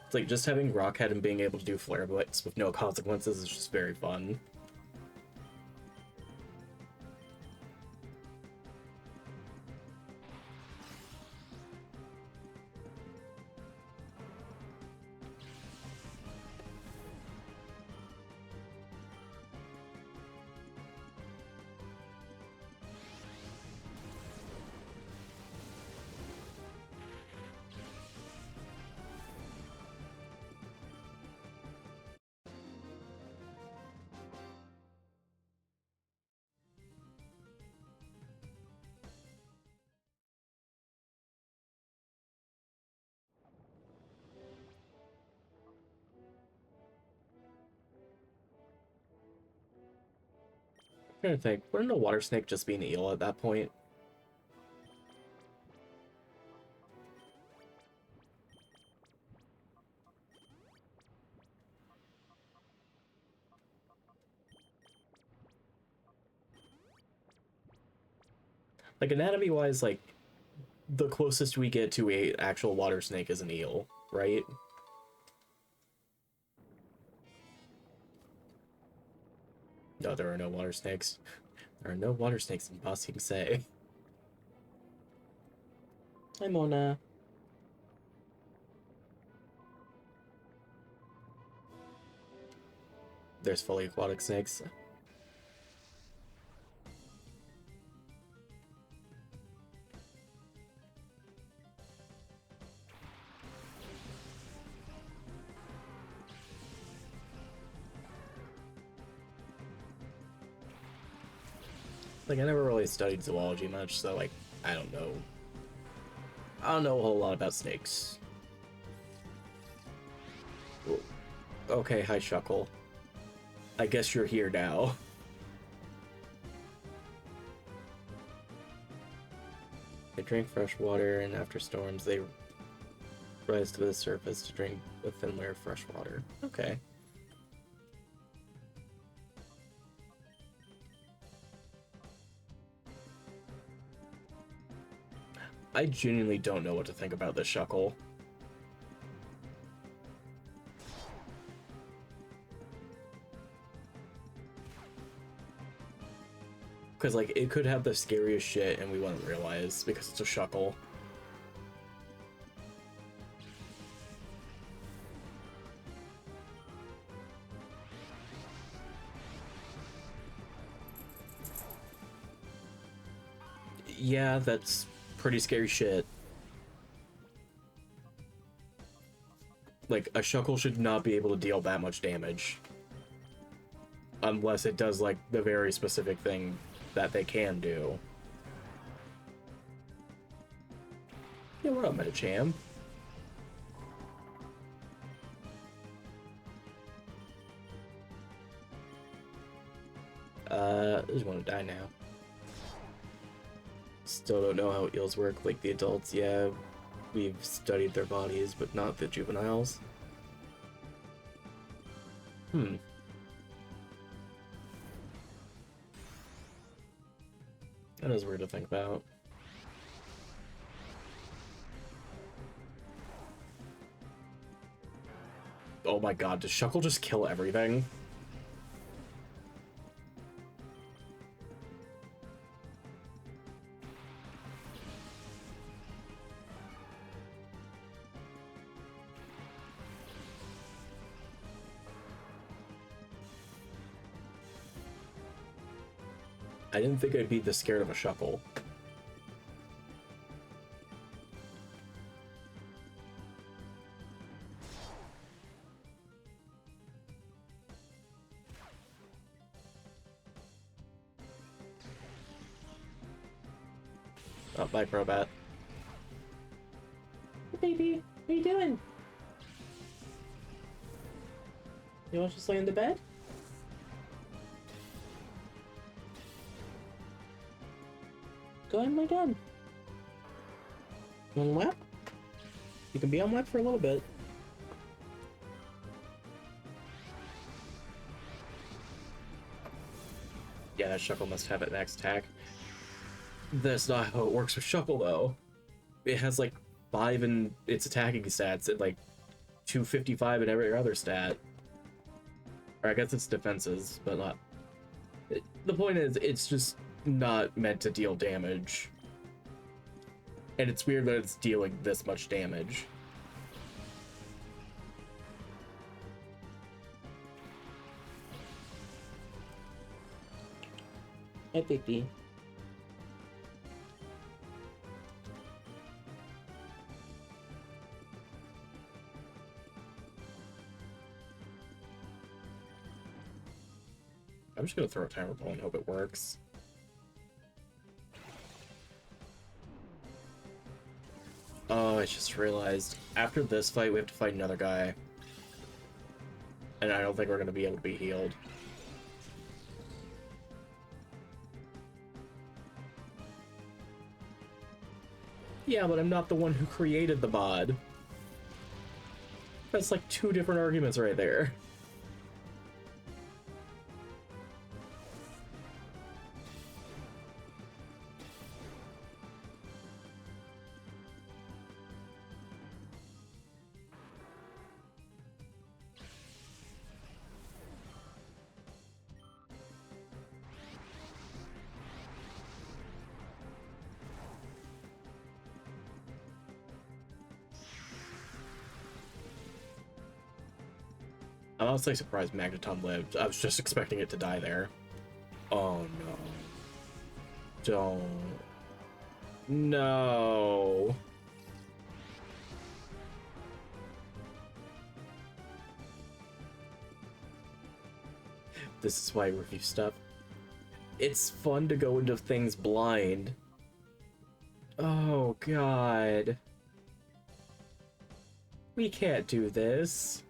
It's like, just having Rockhead and being able to do Flare Blitz with no consequences is just very fun. trying to think, wouldn't a water snake just be an eel at that point? Like, anatomy-wise, like, the closest we get to a actual water snake is an eel, right? No, there are no water snakes. There are no water snakes in Ba Sing Se. Hi, Mona. There's fully aquatic snakes. Like, I never really studied zoology much, so, like, I don't know. I don't know a whole lot about snakes. Okay, hi, Shuckle. I guess you're here now. They drink fresh water, and after storms, they rise to the surface to drink a thin layer of fresh water. Okay. I genuinely don't know what to think about this Shuckle. Because, like, it could have the scariest shit and we wouldn't realize because it's a Shuckle. Yeah, that's pretty scary shit. Like, a Shuckle should not be able to deal that much damage. Unless it does, like, the very specific thing that they can do. Yeah, what up, Metacham? I just want to die now. Still don't know how eels work like the adults. Yeah, we've studied their bodies, but not the juveniles. That is weird to think about. Oh my god, does Shuckle just kill everything? I didn't think I'd be this scared of a Shuckle. Oh, bye, Probat. Hey, baby, what are you doing? You want to just lay in the bed? Go ahead and lay down. You want to lap? You can be on lap for a little bit. Yeah, that Shuckle must have it max attack. That's not how it works with Shuckle, though. It has, like, 5 in its attacking stats and, like, 255 in every other stat. Or I guess it's defenses, but not... The point is, it's just not meant to deal damage. And it's weird that it's dealing this much damage. Hey, baby. I'm just gonna throw a timer ball and hope it works. Oh, I just realized after this fight we have to fight another guy. And I don't think we're gonna be able to be healed. Yeah, but I'm not the one who created the mod. That's like two different arguments right there. I'm honestly surprised Magneton lived. I was just expecting it to die there. Oh no. Don't. No. This is why I review stuff. It's fun to go into things blind. Oh god. We can't do this.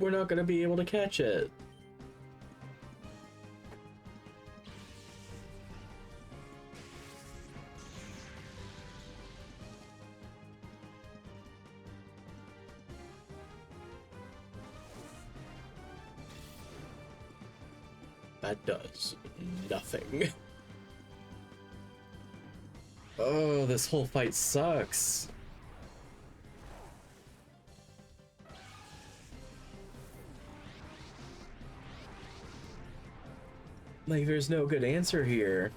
We're not gonna be able to catch it. That does nothing. Oh, this whole fight sucks. Like, there's no good answer here.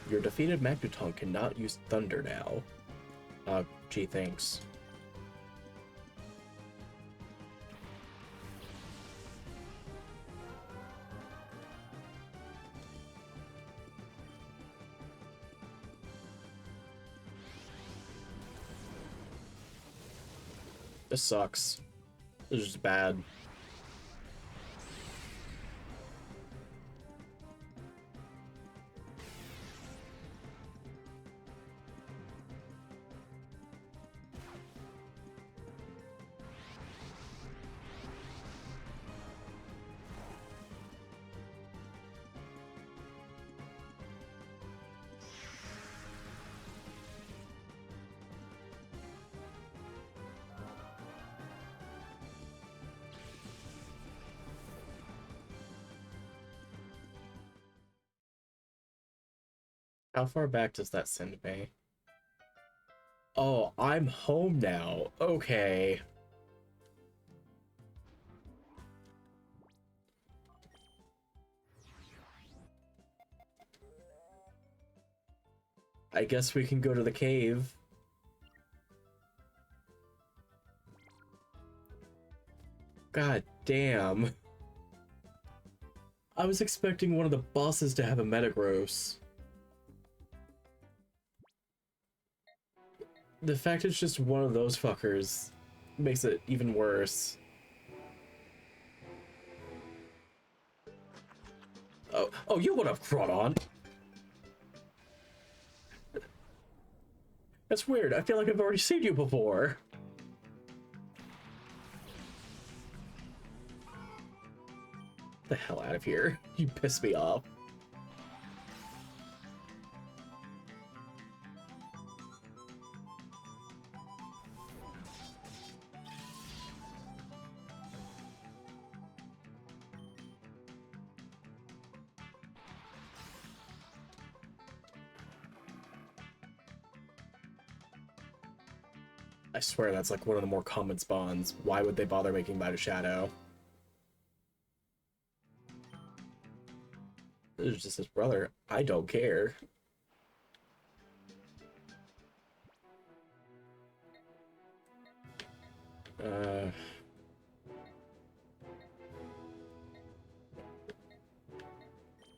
Your defeated Magneton cannot use Thunder now. Gee, thanks. This sucks. This is just bad. How far back does that send me? Oh, I'm home now. Okay. I guess we can go to the cave. God damn. I was expecting one of the bosses to have a Metagross. The fact it's just one of those fuckers makes it even worse. Oh, you would have Crawdon. That's weird. I feel like I've already seen you before. The hell out of here. You piss me off. I swear that's like one of the more common spawns. Why would they bother making that a shadow? This is just his brother. I don't care.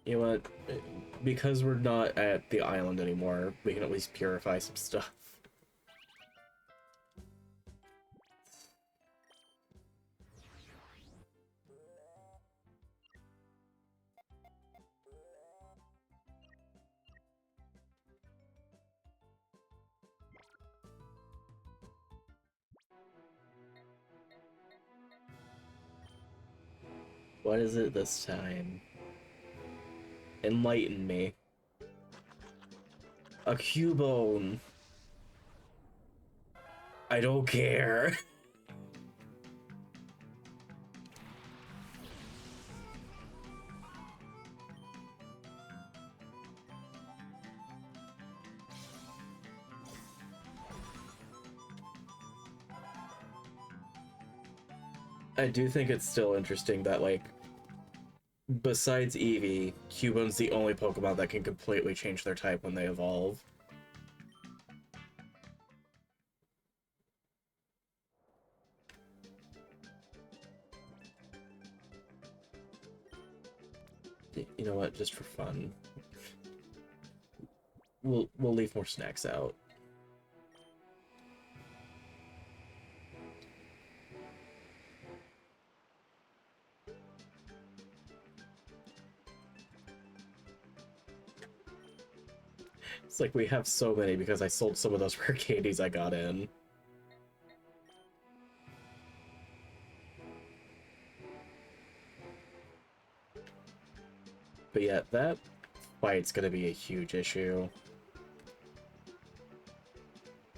You know what? Because we're not at the island anymore, we can at least purify some stuff. What is it this time? Enlighten me. A Cubone. I don't care. I do think it's still interesting that, like, besides Eevee, Cubone's the only Pokemon that can completely change their type when they evolve. You know what? Just for fun, we'll leave more snacks out. It's like we have so many because I sold some of those rare candies I got in. But yeah, that fight's gonna be a huge issue.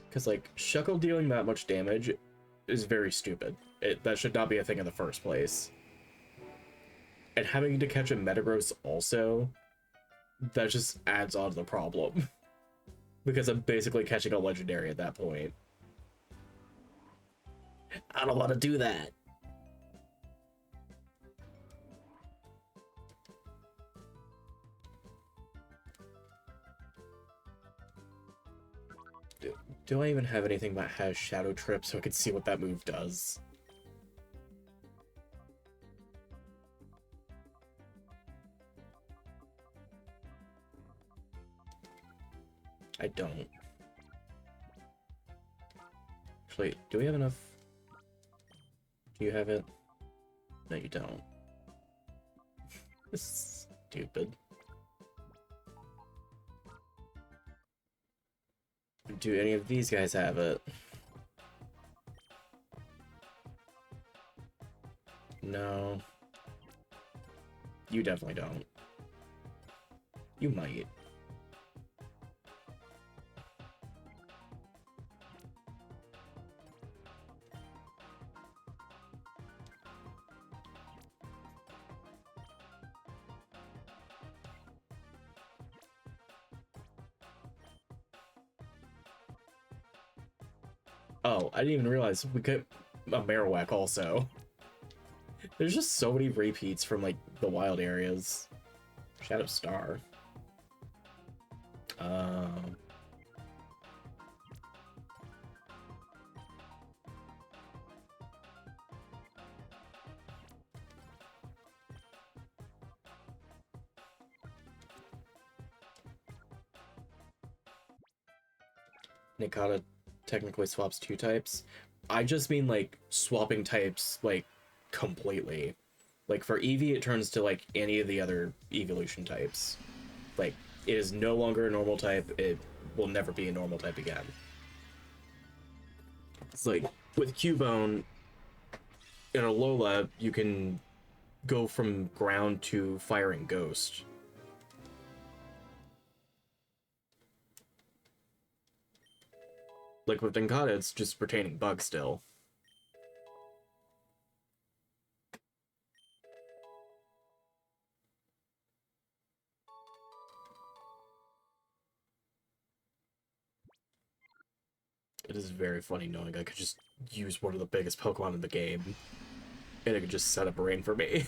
Because, like, Shuckle dealing that much damage is very stupid. That should not be a thing in the first place. And having to catch a Metagross also, that just adds on to the problem. Because I'm basically catching a Legendary at that point. I don't want to do that. Do I even have anything that has Shadow Trip so I can see what that move does? I don't. Actually, do we have enough? Do you have it? No, you don't. This is stupid. Do any of these guys have it? No. You definitely don't. You might. Oh, I didn't even realize we could a Marowak also. There's just so many repeats from, like, the wild areas. Shadow Star. Nikata technically swaps 2 types. I just mean, like, swapping types, like, completely. Like, for Eevee, it turns to, like, any of the other evolution types. Like, it is no longer a normal type. It will never be a normal type again. It's like, with Cubone, in Alola, you can go from ground to fire and ghost. Like, with Dinkata, it's just retaining bug still. It is very funny knowing I could just use one of the biggest Pokemon in the game, and it could just set up a rain for me.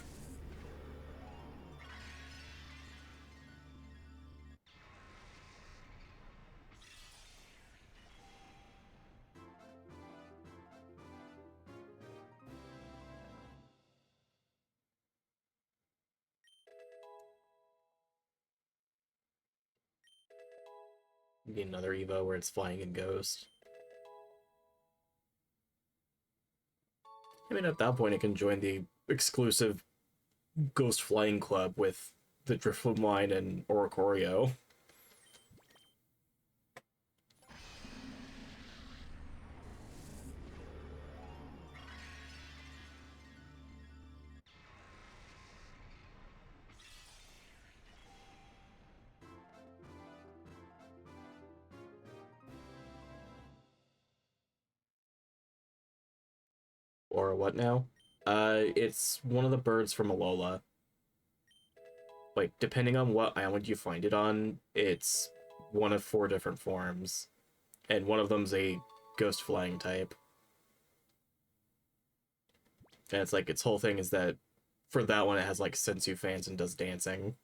Maybe another Evo where it's flying and ghost. I mean, at that point, it can join the exclusive Ghost Flying Club with the Drifloon line and Oricorio. Or what now? It's one of the birds from Alola. Like, depending on what island you find it on, it's one of 4 different forms. And one of them's a ghost flying type. And it's like, its whole thing is that for that one, it has like sensu fans and does dancing.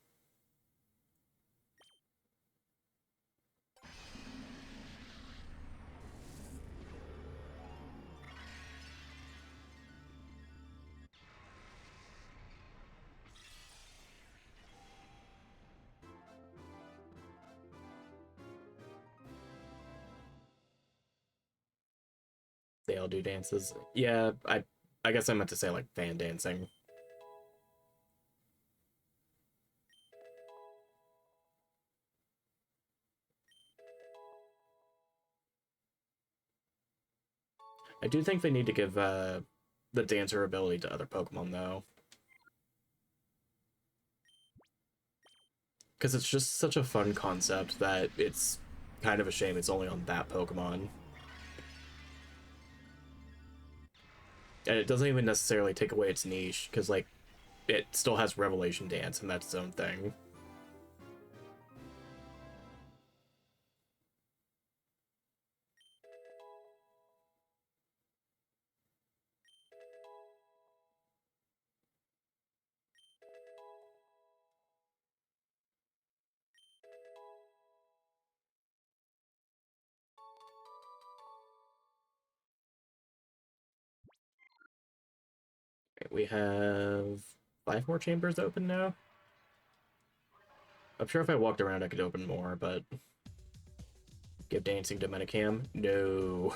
They all do dances. Yeah, I guess I meant to say like fan dancing. I do think they need to give the dancer ability to other Pokemon though. Because it's just such a fun concept that it's kind of a shame it's only on that Pokemon. And it doesn't even necessarily take away its niche, because, like, it still has Revelation Dance, and that's its own thing. We have 5 more chambers open now. I'm sure if I walked around I could open more, but give dancing to Metacam? No.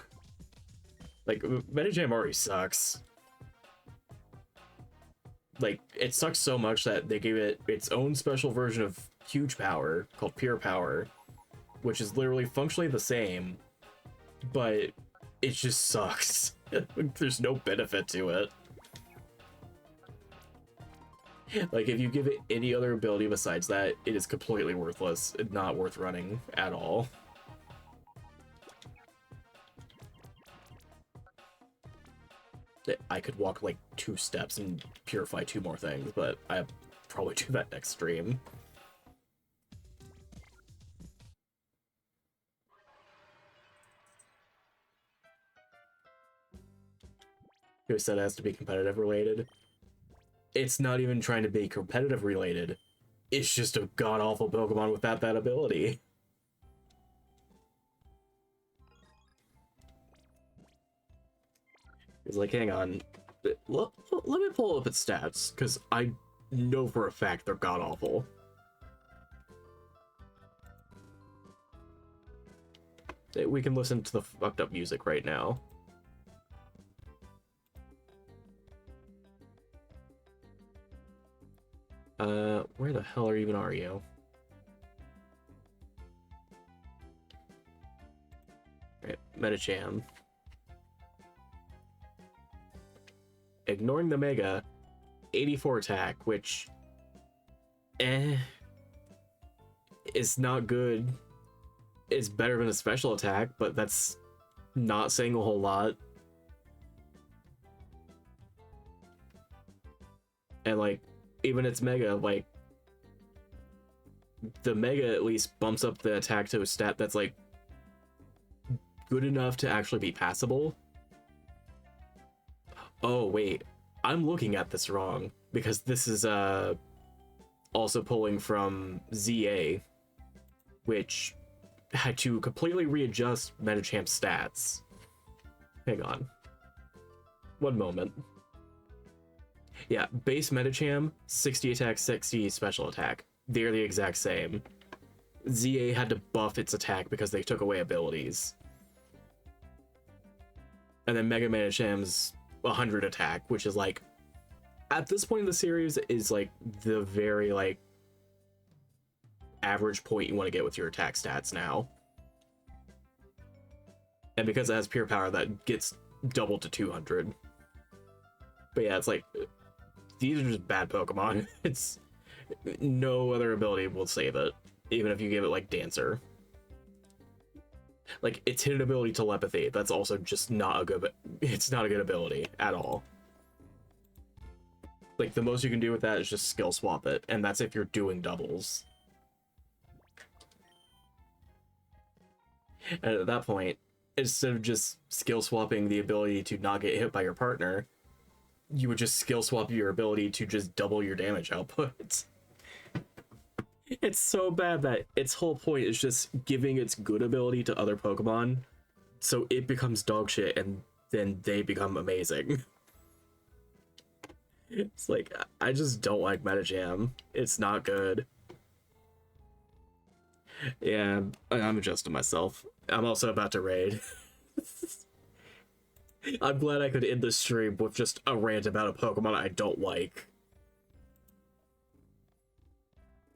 Like, Metacam already sucks. Like, it sucks so much that they gave it its own special version of huge power called pure power, which is literally functionally the same, but it just sucks. There's no benefit to it. Like, if you give it any other ability besides that, it is completely worthless. It's not worth running at all. I could walk like 2 steps and purify 2 more things, but I'll probably do that next stream. Who said it has to be competitive related? It's not even trying to be competitive related. It's just a god-awful Pokemon without that ability. It's like, hang on. Let me pull up its stats, because I know for a fact they're god-awful. We can listen to the fucked up music right now. Where the hell are you? Alright, Metacham. Ignoring the Mega, 84 attack, which... is not good. It's better than a special attack, but that's not saying a whole lot. And, like, even its Mega, like, the Mega at least bumps up the attack to a stat that's, like, good enough to actually be passable. Oh, wait. I'm looking at this wrong, because this is, also pulling from ZA, which had to completely readjust Metacham's stats. Hang on. One moment. Yeah, base Metacham, 60 attack, 60 special attack. They're the exact same. ZA had to buff its attack because they took away abilities. And then Mega Metacham's 100 attack, which is like, at this point in the series, is like the very like average point you want to get with your attack stats now. And because it has pure power, that gets doubled to 200. But yeah, it's like, these are just bad Pokemon. It's no other ability will save it, even if you give it like Dancer. Like, its hidden ability telepathy, that's also just not a good, it's not a good ability at all. Like, the most you can do with that is just skill swap it, and that's if you're doing doubles. And at that point, instead of just skill swapping the ability to not get hit by your partner, you would just skill swap your ability to just double your damage output. It's so bad that its whole point is just giving its good ability to other Pokemon, so it becomes dog shit and then they become amazing. It's like, I just don't like Metagam. It's not good. Yeah, I'm adjusting myself. I'm also about to raid. I'm glad I could end the stream with just a rant about a Pokemon I don't like.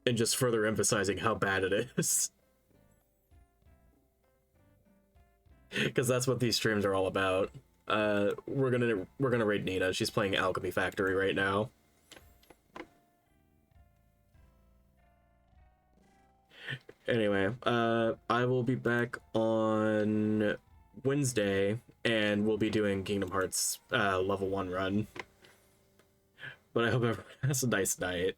And just further emphasizing how bad it is. Because that's what these streams are all about. We're gonna raid Nina. She's playing Alchemy Factory right now. Anyway, I will be back on Wednesday, and we'll be doing Kingdom Hearts level 1 run. But I hope everyone has a nice night.